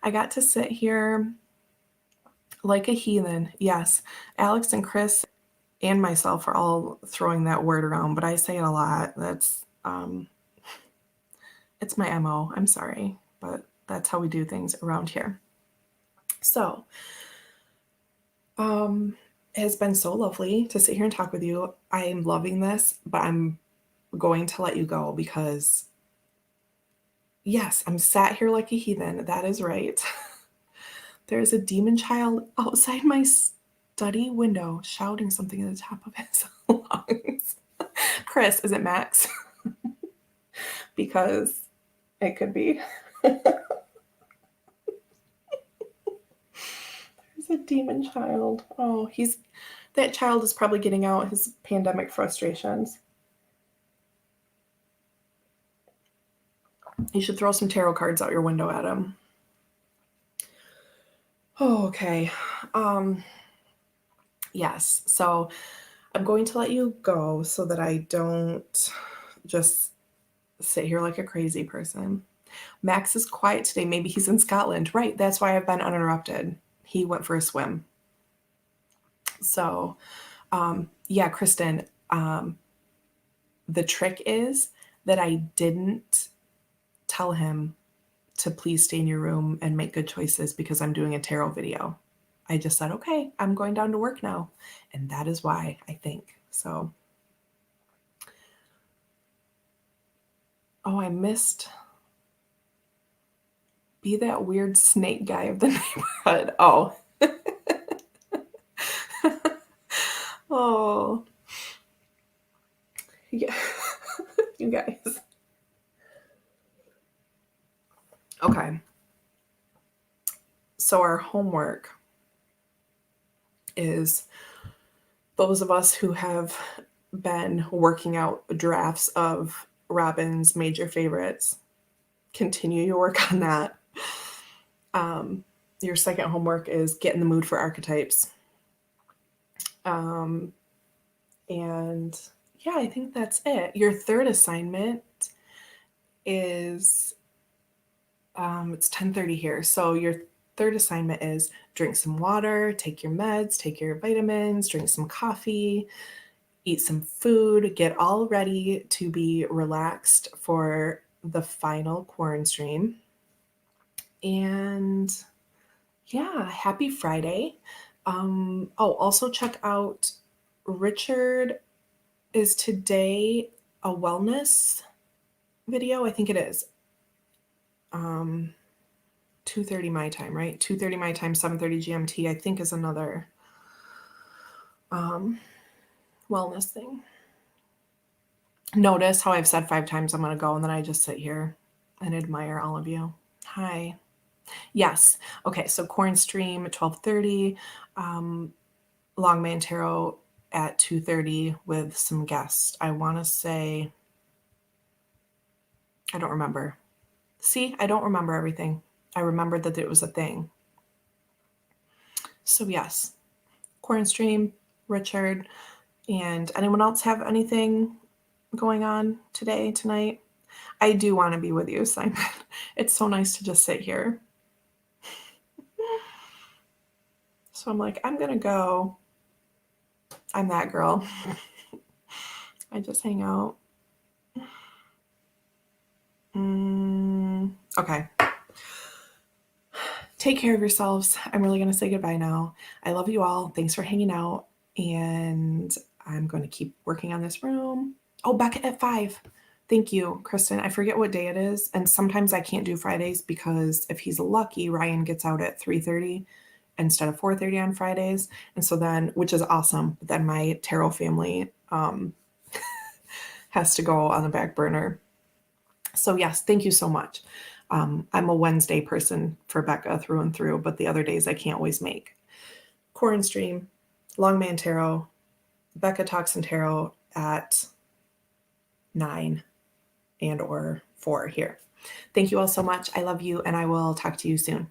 I got to sit here like a heathen. Yes, Alex and Chris and myself are all throwing that word around, but I say it a lot. That's it's my MO. I'm sorry, but that's how we do things around here. So, it has been so lovely to sit here and talk with you. I am loving this, but I'm going to let you go because yes, I'm sat here like a heathen. That is right. There's a demon child outside my study window shouting something at the top of his lungs. Chris, is it Max? Because it could be. There's a demon child. Oh, that child is probably getting out his pandemic frustrations. You should throw some tarot cards out your window at him. Oh, okay. Yes. So I'm going to let you go so that I don't just sit here like a crazy person. Max is quiet today. Maybe he's in Scotland. Right. That's why I've been uninterrupted. He went for a swim. So, yeah, Kristen, the trick is that I didn't tell him to please stay in your room and make good choices because I'm doing a tarot video. I just said, okay, I'm going down to work now. And that is why, I think. So, oh, I missed be that weird snake guy of the neighborhood. Oh. Oh. Yeah. You guys. Okay. So our homework is those of us who have been working out drafts of Robin's major favorites, continue your work on that. Your second homework is get in the mood for archetypes. And yeah, I think that's it. Your third assignment is it's 10:30 here. So your third assignment is drink some water, take your meds, take your vitamins, drink some coffee, eat some food, get all ready to be relaxed for the final quarantine stream. And yeah, happy Friday. Also check out Richard is today a wellness video. I think it is. 2:30 my time, right? 2:30 my time, 7:30 GMT, I think is another wellness thing. Notice how I've said 5 times I'm going to go and then I just sit here and admire all of you. Hi. Yes. Okay. So Corn Stream at 12:30, Longman Tarot at 2:30 with some guests. I want to say, I don't remember. See, I don't remember everything. I remembered that it was a thing. So yes, Corn Stream, Richard, and anyone else have anything going on today, tonight? I do want to be with you, Simon. It's so nice to just sit here. So I'm like, I'm going to go. I'm that girl. I just hang out. Okay. Take care of yourselves. I'm really going to say goodbye now. I love you all. Thanks for hanging out. And I'm going to keep working on this room. Oh, Beckett at 5. Thank you, Kristen. I forget what day it is. And sometimes I can't do Fridays because if he's lucky, Ryan gets out at 3:30 instead of 4:30 on Fridays. And so then, which is awesome. But then my tarot family has to go on the back burner. So yes, thank you so much. I'm a Wednesday person for Becca through and through, but the other days I can't always make. Corin Stream, Longman Tarot, Becca Talks and Tarot at 9 and or 4 here. Thank you all so much. I love you, and I will talk to you soon.